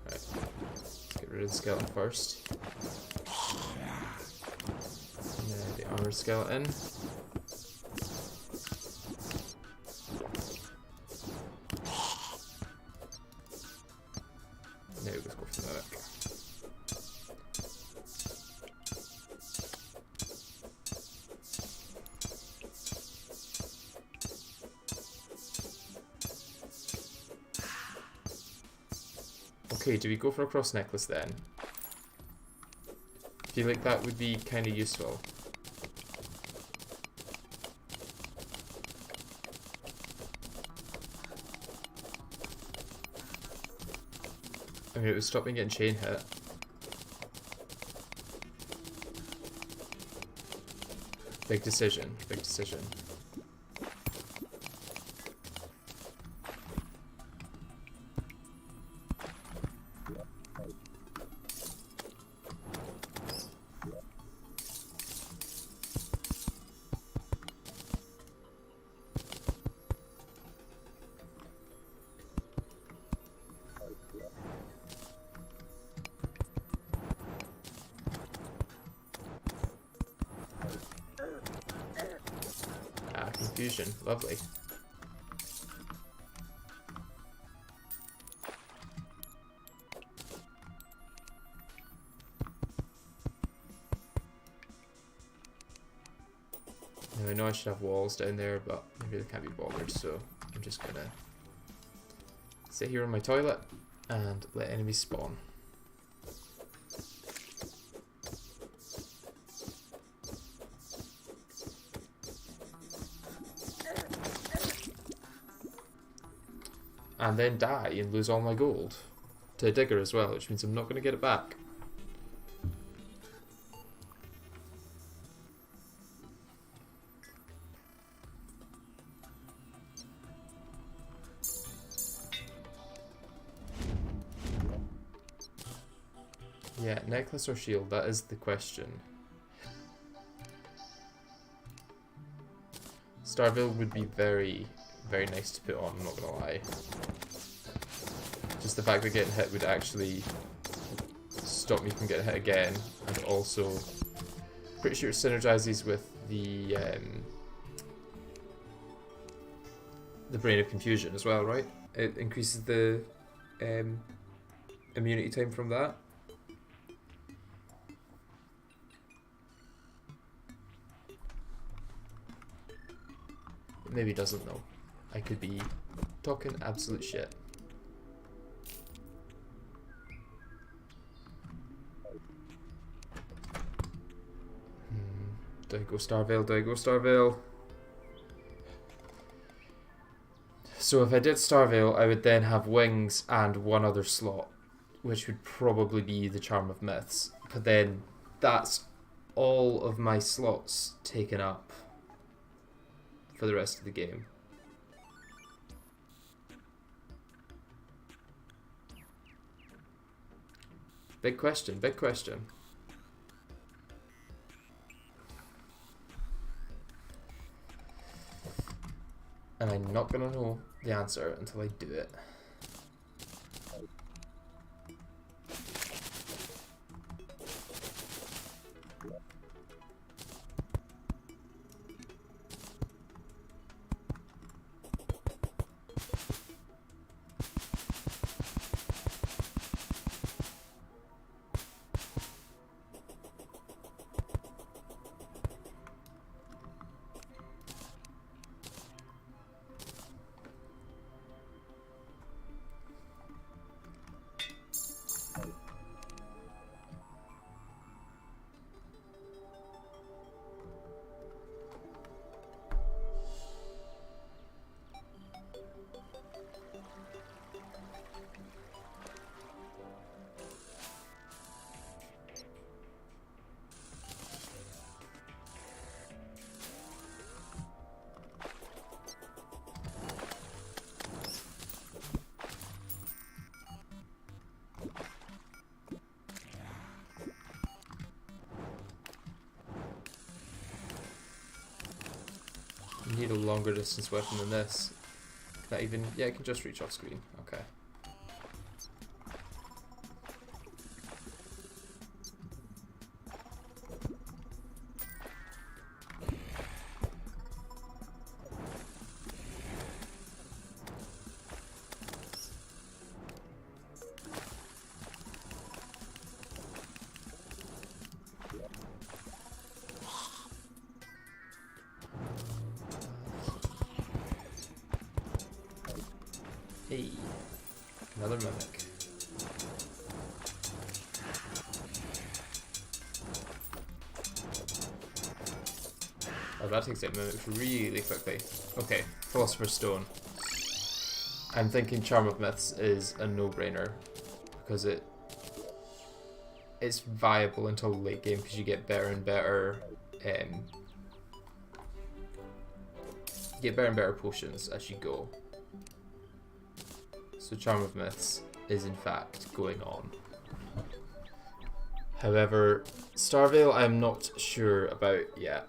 Right. Let's get rid of the skeleton first. And then the armored skeleton. Now let's go for the mimic. Okay, do we go for a cross necklace then? I feel like that would be kind of useful. I mean, it would stop me getting chain hit. Big decision, big decision. Confusion, lovely. Now I know I should have walls down there, but I really can't be bothered, so I'm just gonna sit here in my toilet and let enemies spawn. And then die and lose all my gold to a digger as well, which means I'm not going to get it back. Yeah, necklace or shield, that is the question. Starville would be very, very nice to put on, I'm not going to lie. Just the fact that getting hit would actually stop me from getting hit again, and also pretty sure it synergizes with the Brain of Confusion as well, right? It increases the immunity time from that. Maybe it doesn't though. I could be talking absolute shit. Do I go Starville? Do I go Starville? So if I did Starville, I would then have wings and one other slot, which would probably be the Charm of Myths. But then that's all of my slots taken up for the rest of the game. Big question, big question. And I'm not gonna know the answer until I do it. need a longer distance weapon than this. Can that even... yeah, it can just reach off screen. Okay. Hey, another mimic. Oh, that takes out mimics really quickly. Okay, Philosopher's Stone. I'm thinking Charm of Myths is a no-brainer because it's viable until late game because you get better and better potions as you go. So Charm of Myths is in fact going on. However, Starveil I'm not sure about yet.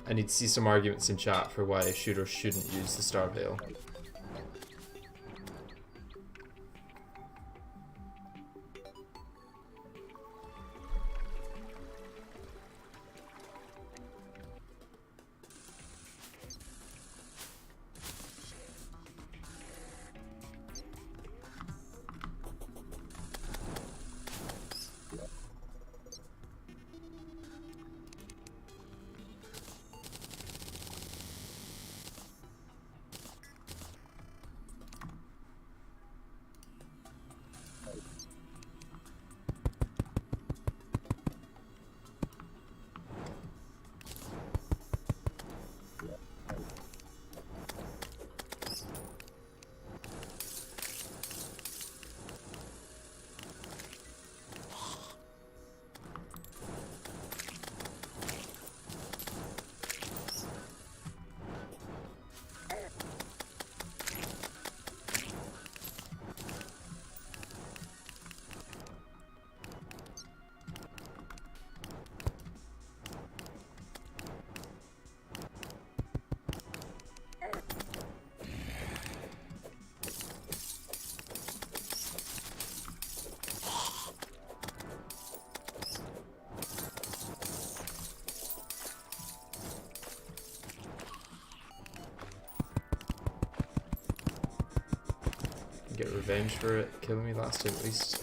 I need to see some arguments in chat for why I should or shouldn't use the Starveil. Get revenge for it killing me last time at least.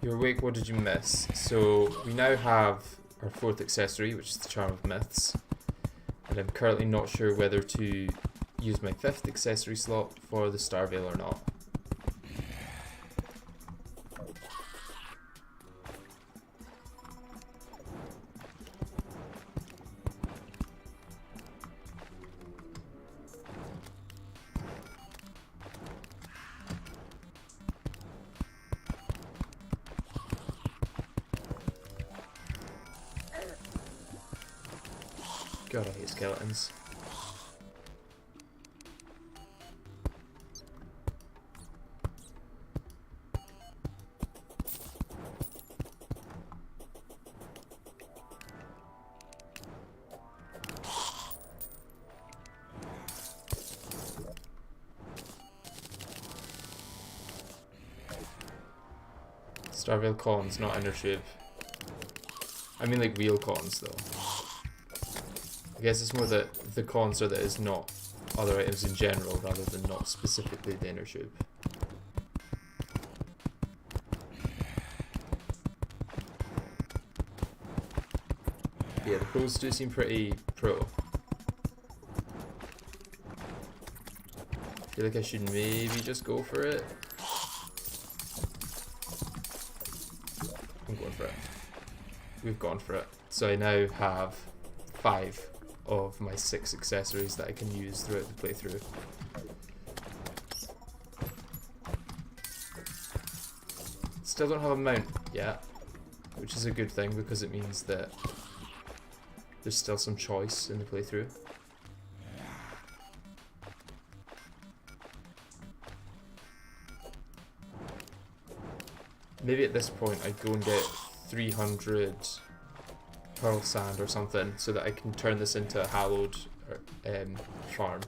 You're awake, what did you miss? So we now have our 4th accessory, which is the Charm of Myths. And I'm currently not sure whether to use my 5th accessory slot for the Starveil or not. God, I hate skeletons. Starveil cons, not inner tube. I mean like real cons though. I guess it's more that the cons are that it's not other items in general rather than not specifically the inner tube. Yeah, the pros do seem pretty pro. I feel like I should maybe just go for it. I'm going for it. We've gone for it. So I now have 5 of my 6 accessories that I can use throughout the playthrough. Still don't have a mount yet, which is a good thing because it means that there's still some choice in the playthrough. Maybe at this point I'd go and get 300 pearl sand or something so that I can turn this into a hallowed farm.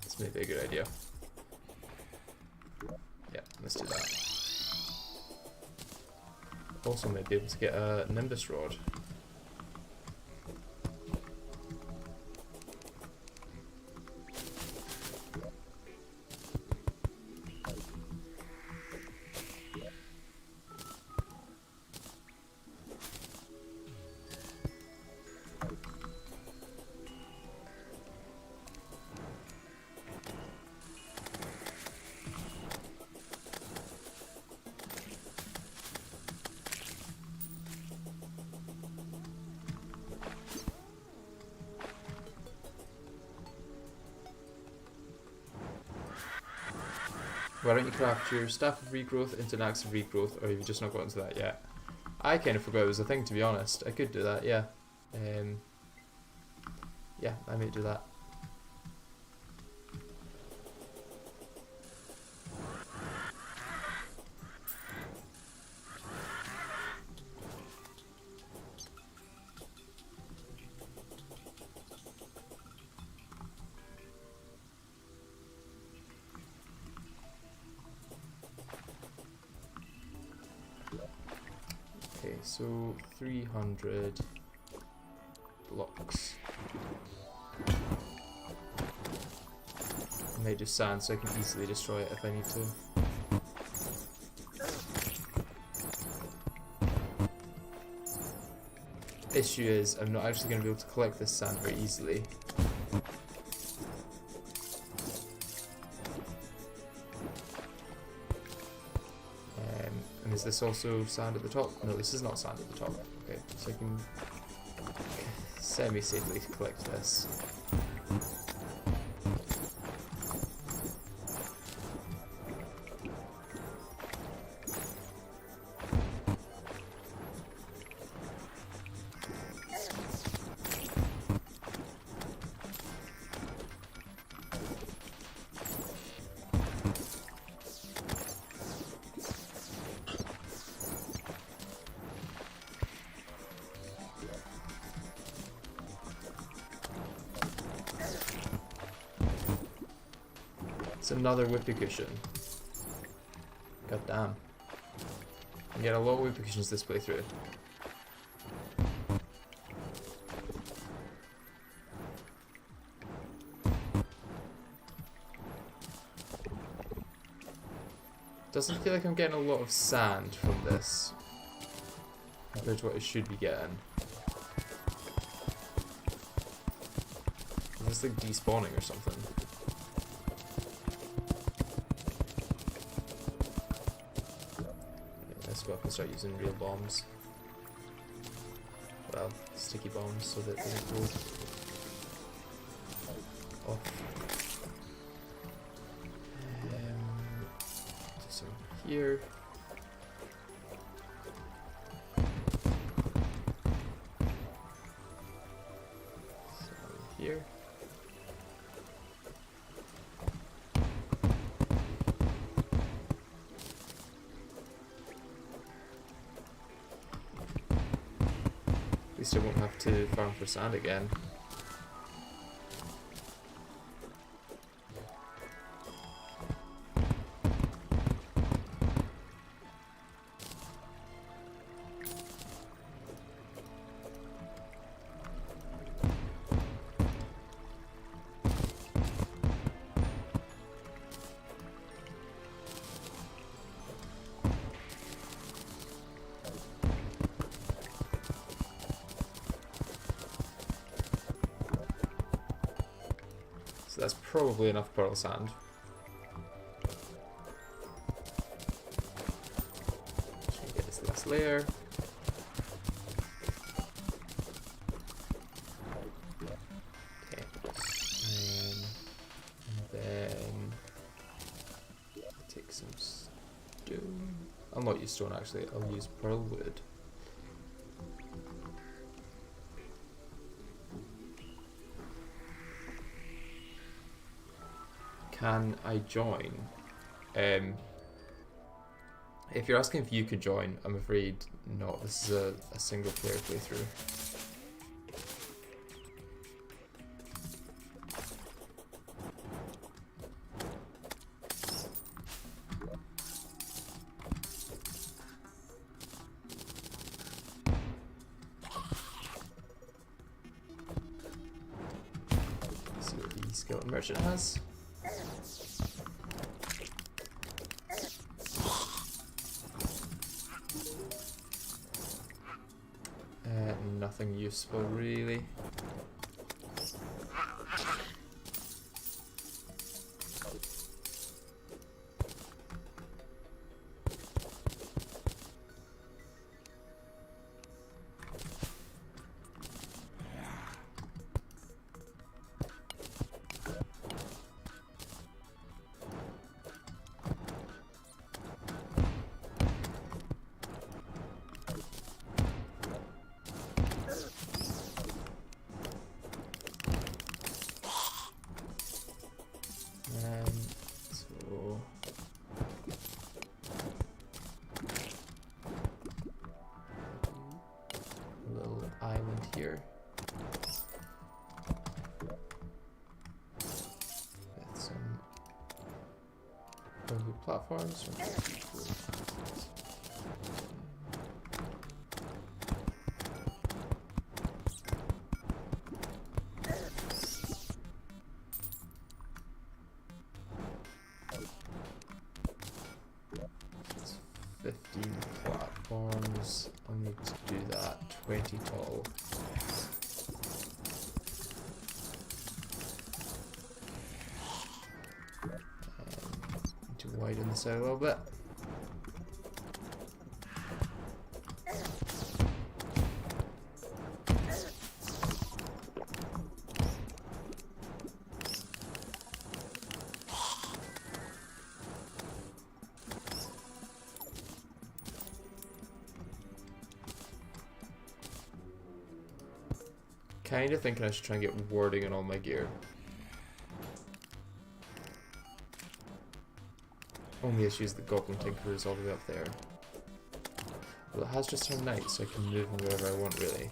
This may be a good idea. Yeah, let's do that. Also may be able to get a Nimbus Rod. Why don't you craft your Staff of Regrowth into an Axe of Regrowth, or have you just not gotten to that yet? I kind of forgot it was a thing, to be honest. I could do that, yeah. Yeah, I might do that. Okay, so 300 blocks. I may do sand so I can easily destroy it if I need to. Issue is, I'm not actually going to be able to collect this sand very easily. And is this also sand at the top? No, this is not sand at the top. Okay, so I can semi-safely collect this. It's another whoopee cushion. God damn. You get a lot of whoopee cushions this playthrough. Doesn't feel like I'm getting a lot of sand from this compared to what I should be getting. Is this like despawning or something? Let's go up and start using real bombs. Well, sticky bombs so that they don't go off. So here. So here. At least I won't have to farm for sand again. So that's probably enough pearl sand. Just get this last layer. Okay. And then some stone. I'll not use stone actually, I'll use pearl wood. Can I join? If you're asking if you could join, I'm afraid not. This is a single player playthrough. Let's see what the skeleton merchant has. Nothing useful really. Here with some bamboo platforms. It's 15 platforms. I'll need to do that 20 tall. Widen this out a little bit. Kinda thinking I should try and get warding on all my gear. Only issue is the Goblin Tinkerer is all the way up there. Well, it has just turned night, so I can move them wherever I want, really.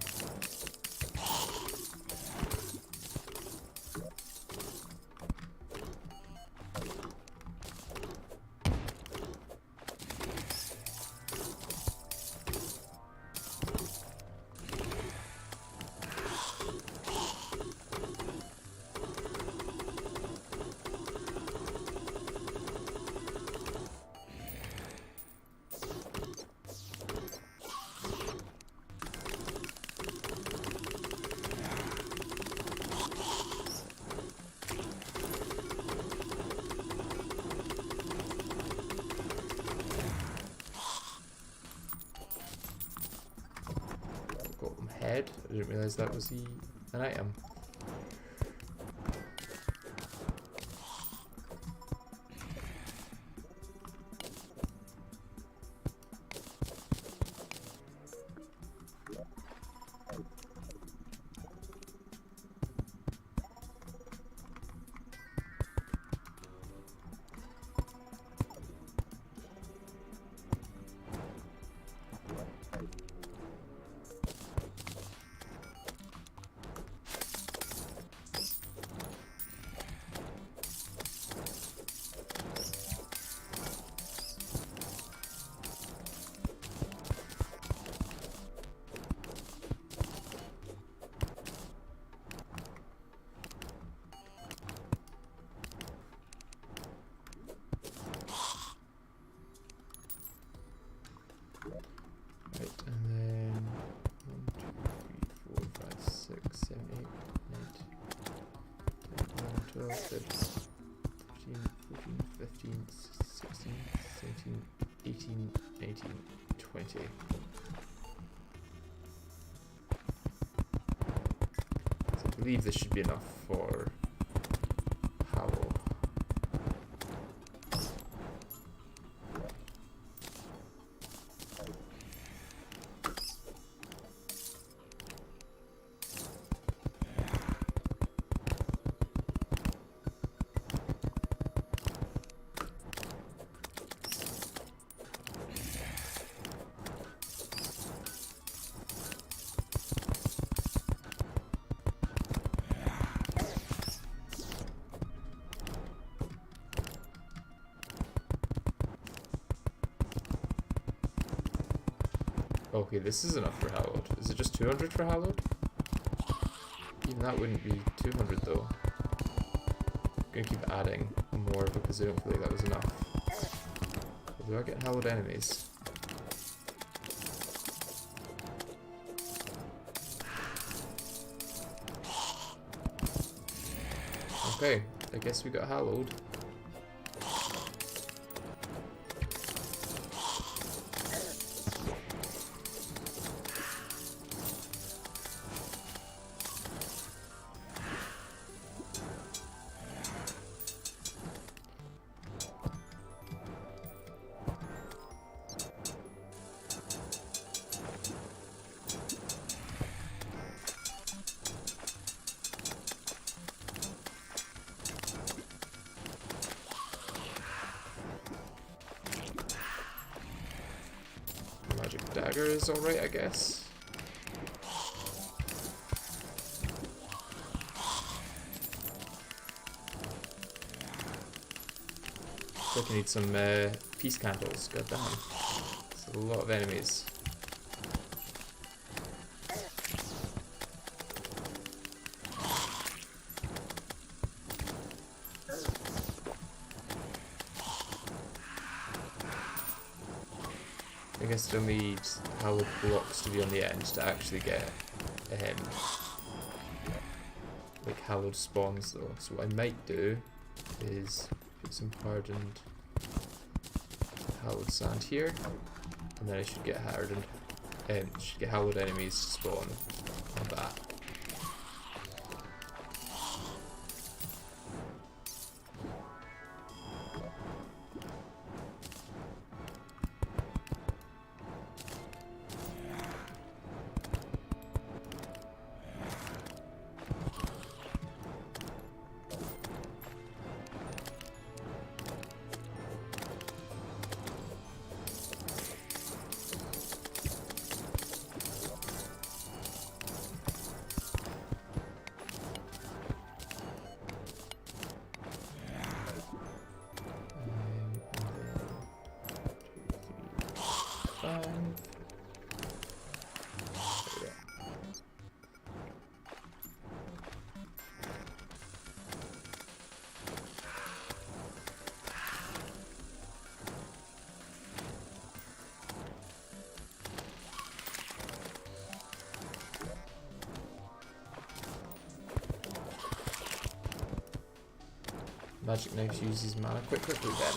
Head. I didn't realise that was an item. I believe this should be enough for Howl. Okay, this is enough for hallowed. Is it just 200 for hallowed? Even that wouldn't be 200 though. I'm gonna keep adding more because I don't feel like that was enough. Do I get hallowed enemies? Okay, I guess we got hallowed. Magic dagger is alright, I guess. I think I need some peace candles, god damn. There's a lot of enemies. I guess still need hallowed blocks to be on the end to actually get like hallowed spawns though. So what I might do is put some hardened hallowed sand here, and then I should get hallowed enemies to spawn on that. Magic knife uses mana quite quickly then.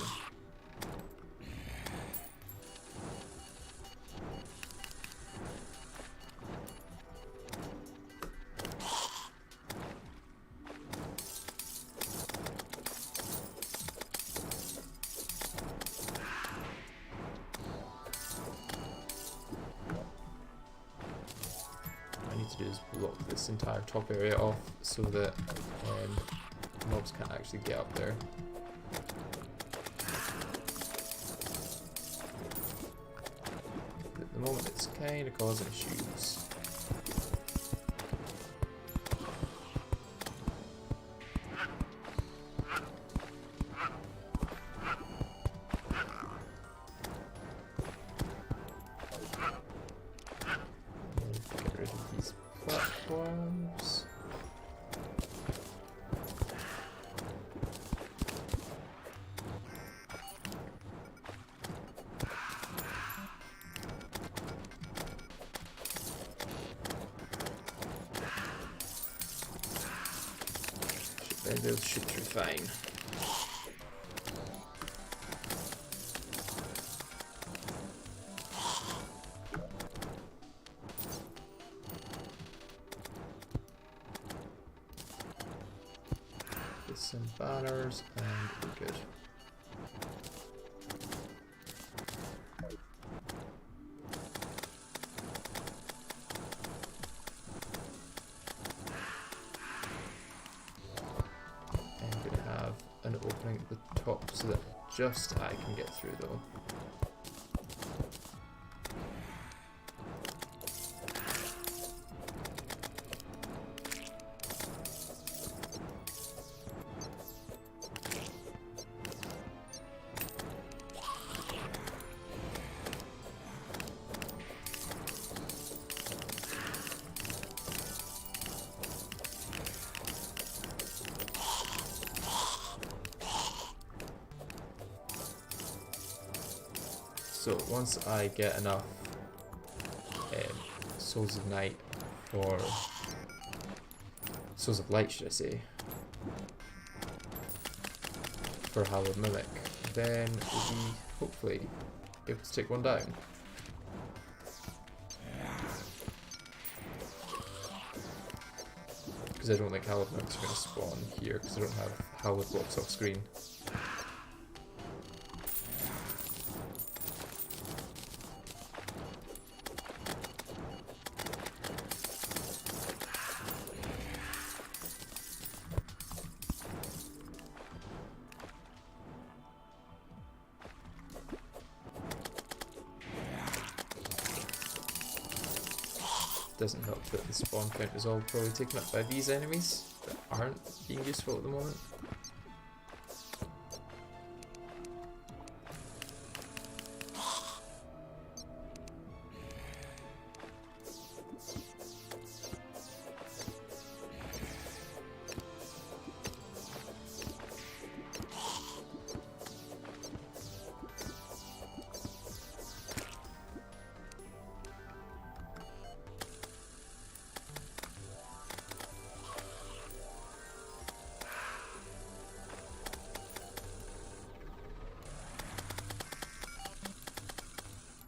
What I need to do is block this entire top area off so that mobs can't actually get up there. At the moment it's kind of causing issues. Get rid of these platforms. Those should be fine. Get some banners and we're good. An opening at the top so that just I can get through though. So once I get enough Souls of Night, or Souls of Light should I say, for Hallowed Mimic, then we'll be hopefully able to take one down. Because I don't think Hallowed Mimics are going to spawn here because I don't have Hallowed blocks off screen. Doesn't help that the spawn count is all probably taken up by these enemies that aren't being useful at the moment.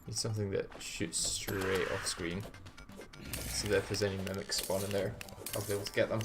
Need something that shoots straight off screen, so that if there's any mimics spawning there, I'll be able to get them.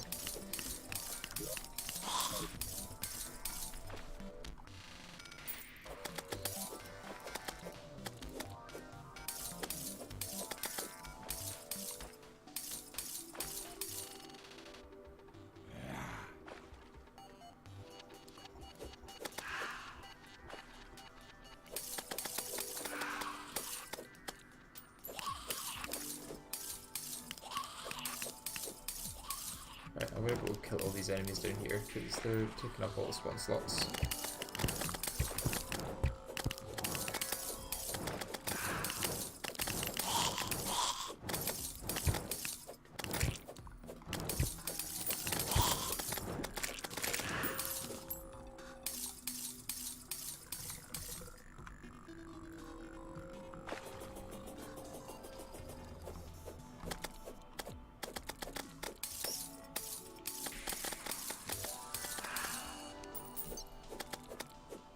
Right, I'm gonna go kill all these enemies down here because they're taking up all the spawn slots.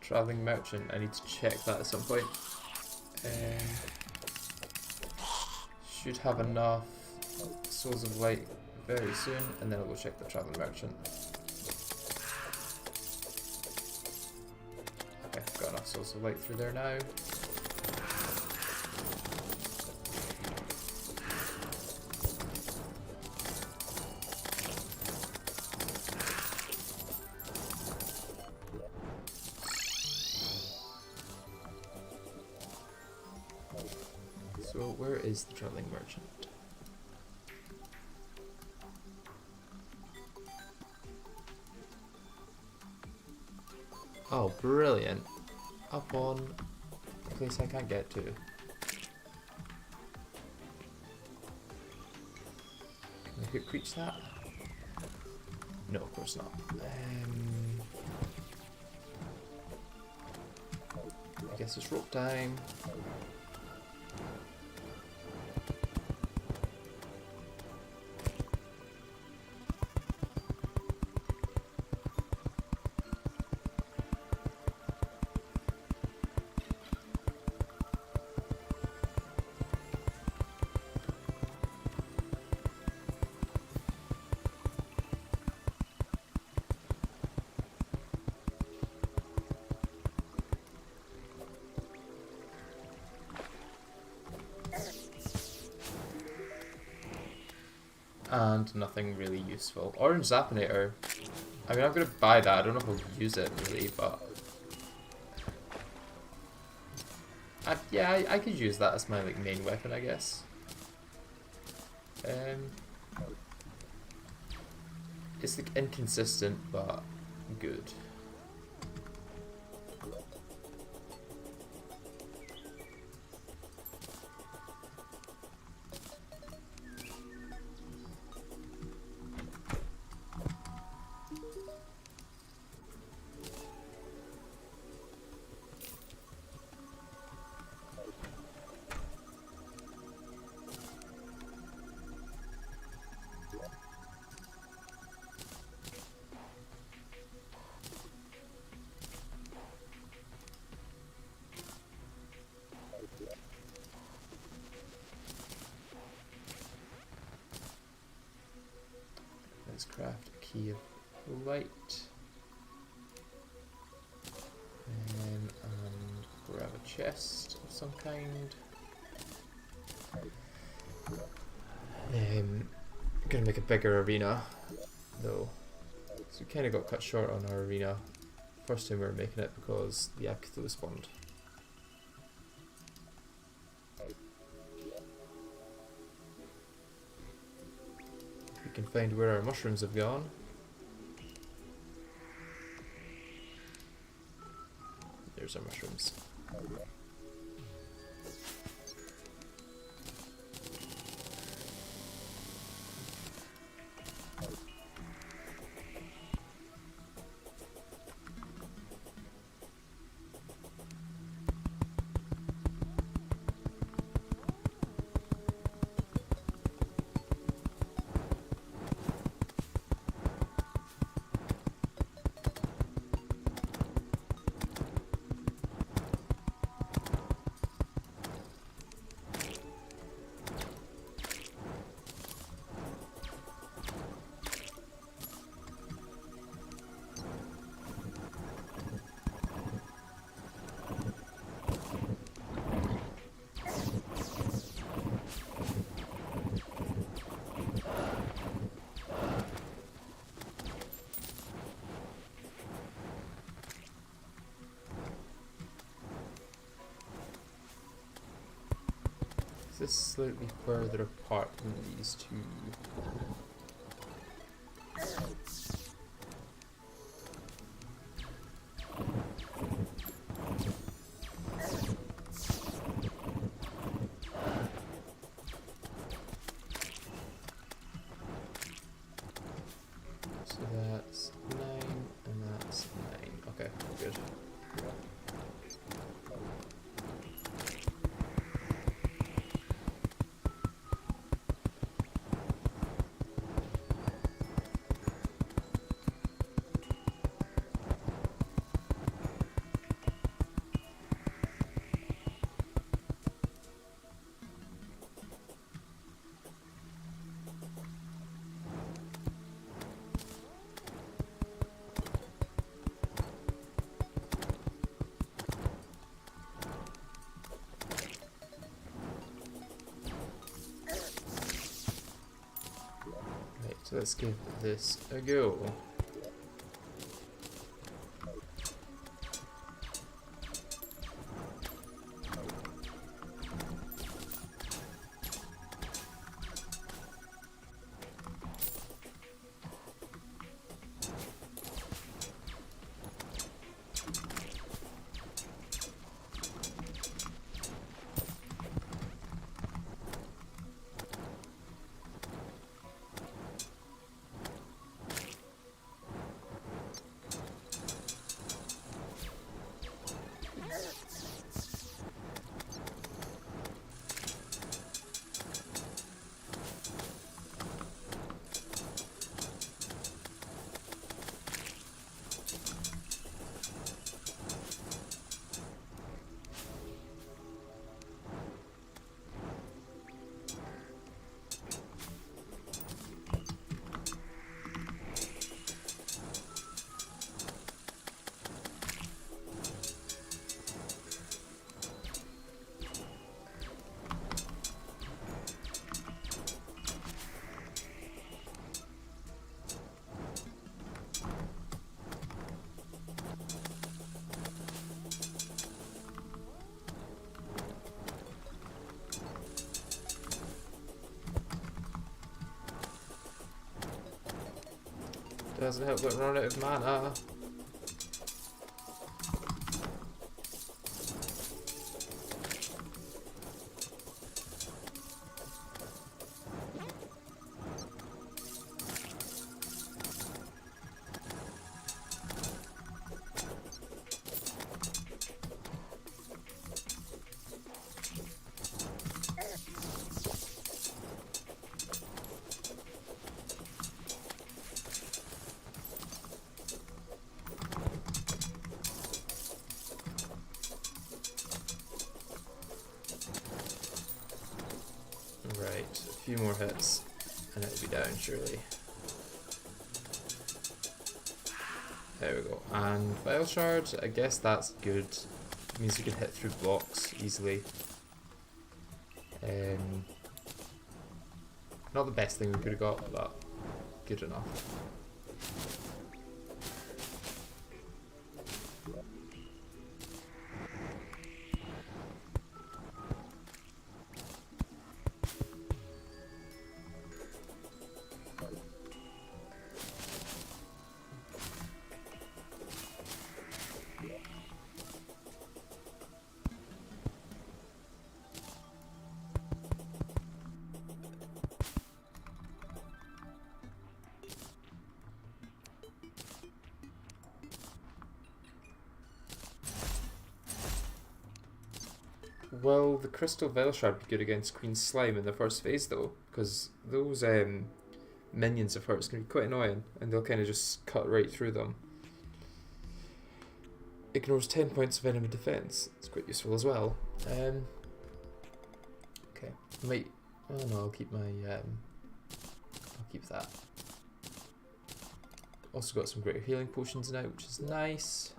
Traveling merchant, I need to check that at some point. Should have enough Souls of Light very soon, and then I'll go check the traveling merchant. Okay, got enough Souls of Light through there now. So where is the traveling merchant? Oh, brilliant. Up on a place I can't get to. Can I quick reach that? No, of course not. I guess it's rope time. And nothing really useful. Orange Zappinator. I mean, I'm gonna buy that. I don't know if I'll use it really, but I could use that as my like main weapon, I guess. It's like inconsistent, but good. Let's craft a key of light. And grab a chest of some kind. Gonna make a bigger arena though. So we kind of got cut short on our arena first time we were making it because the Cthulhu spawned. We can find where our mushrooms have gone. There's our mushrooms. Is this slightly further apart than these two? So that's 9 and that's 9. Okay, good. So let's give this a go. Doesn't help but run out of mana. Right, a few more hits and it'll be down surely. There we go. And Vile Shard, I guess that's good. It means we can hit through blocks easily. Not the best thing we could have got, but good enough. Will the Crystal Veil Shard be good against Queen Slime in the first phase though? Because those minions of hers can be quite annoying and they'll kind of just cut right through them. Ignores 10 points of enemy defense. It's quite useful as well. Okay, might. Oh no, I'll keep my. I'll keep that. Also got some greater healing potions now, which is nice.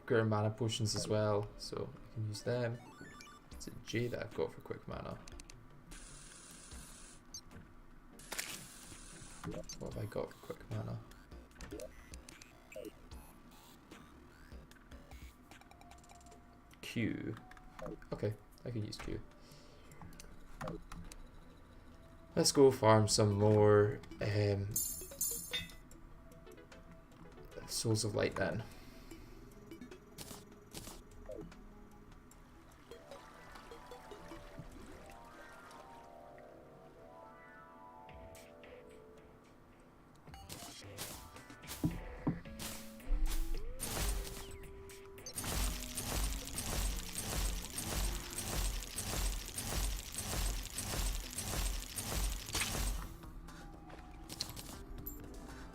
Greater mana potions as well, so I can use them. It's a J that I've got for quick mana. What have I got for quick mana? Q. Okay, I can use Q. Let's go farm some more Souls of Light then.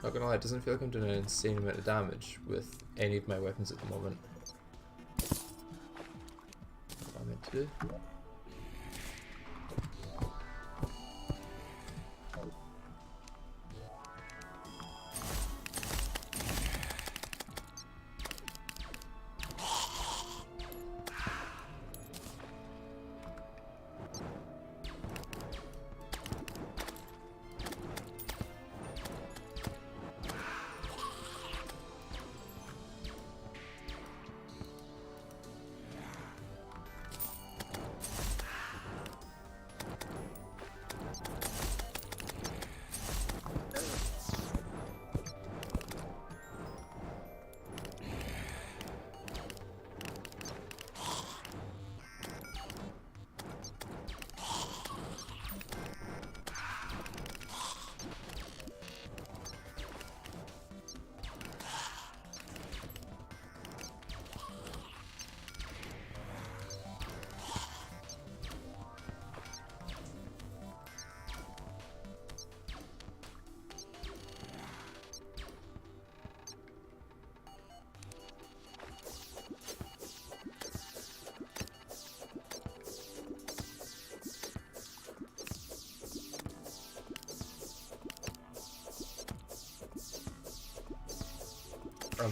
Not gonna lie, it doesn't feel like I'm doing an insane amount of damage with any of my weapons at the moment. What am I meant to do?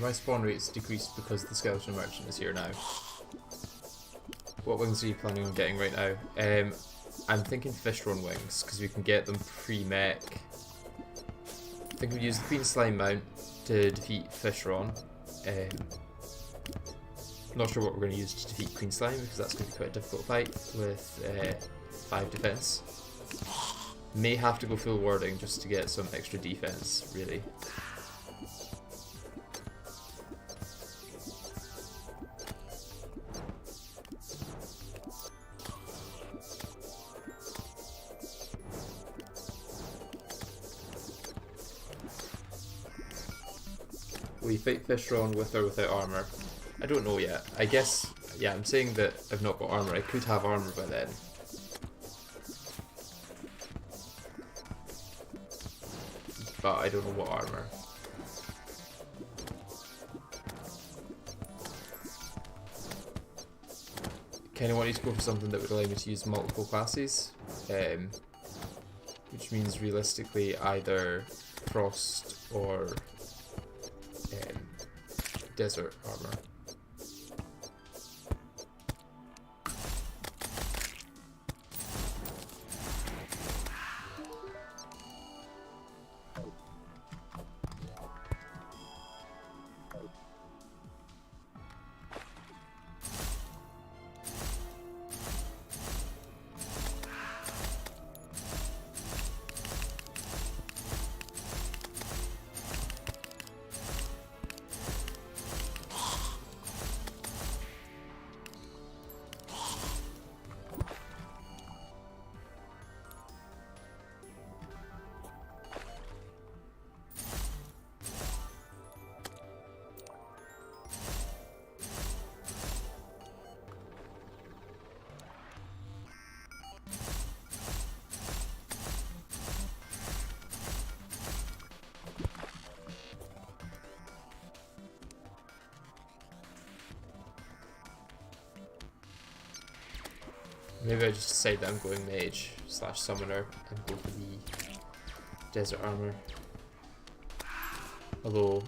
My spawn rate's decreased because the skeleton merchant is here now. What wings are you planning on getting right now? I'm thinking Fishron wings because we can get them pre-mech. I think we use the Queen Slime mount to defeat Fishron. Not sure what we're going to use to defeat Queen Slime because that's going to be quite a difficult fight with 5 defense. May have to go full warding just to get some extra defense, really. We fight Fishron with or without armor. I don't know yet. I guess, yeah, I'm saying that I've not got armor. I could have armor by then. But I don't know what armor. Kind of wanted to go for something that would allow me to use multiple classes. Which means realistically either frost or desert armor. Maybe I just decide that I'm going mage / summoner and go for the desert armor. Although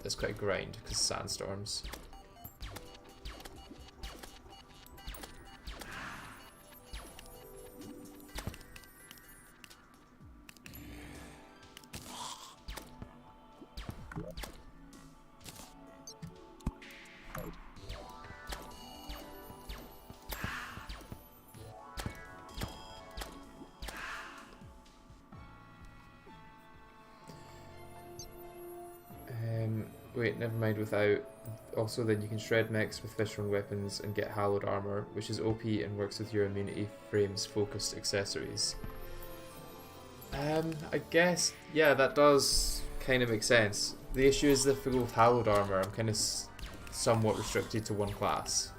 that's quite a grind because sandstorms. Wait, never mind without. Also, then you can shred mechs with fish-rung weapons and get hallowed armor, which is OP and works with your immunity frames focused accessories. I guess, yeah, that does kind of make sense. The issue is that if I go with hallowed armor, I'm kind of somewhat restricted to one class.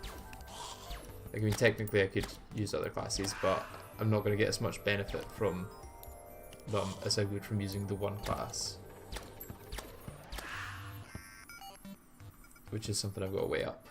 Like, I mean, technically I could use other classes, but I'm not going to get as much benefit from them as I would from using the one class. Which is something I've got to weigh up.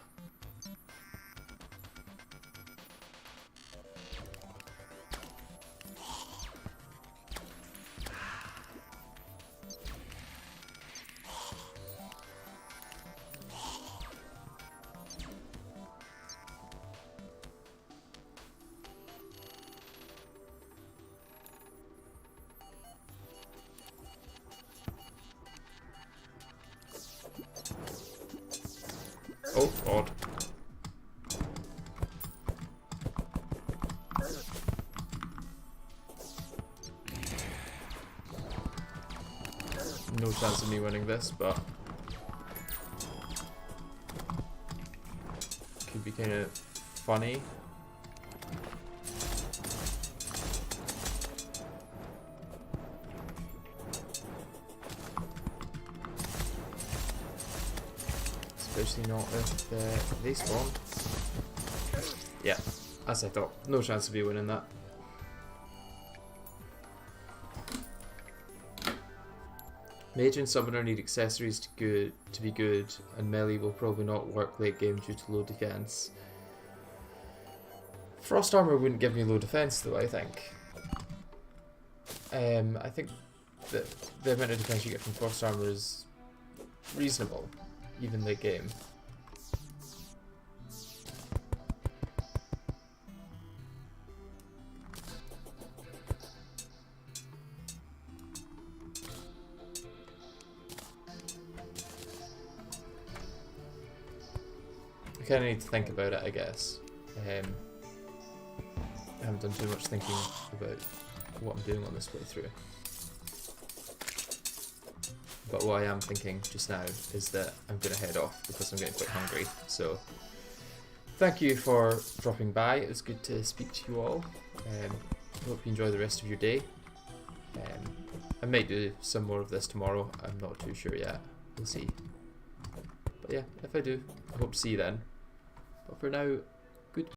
Oh god. No chance of me winning this, but could be kind of funny. Especially not if they spawn. Yeah, as I thought. No chance of me winning that. Mage and Summoner need accessories to be good, and melee will probably not work late game due to low defense. Frost Armor wouldn't give me low defense though, I think. I think that the amount of defense you get from Frost Armor is reasonable, even late game. I kind of need to think about it, I guess. I haven't done too much thinking about what I'm doing on this playthrough. But what I am thinking just now is that I'm going to head off because I'm getting quite hungry. So, thank you for dropping by. It was good to speak to you all. Hope you enjoy the rest of your day. I might do some more of this tomorrow. I'm not too sure yet. We'll see. But yeah, if I do, I hope to see you then. But for now,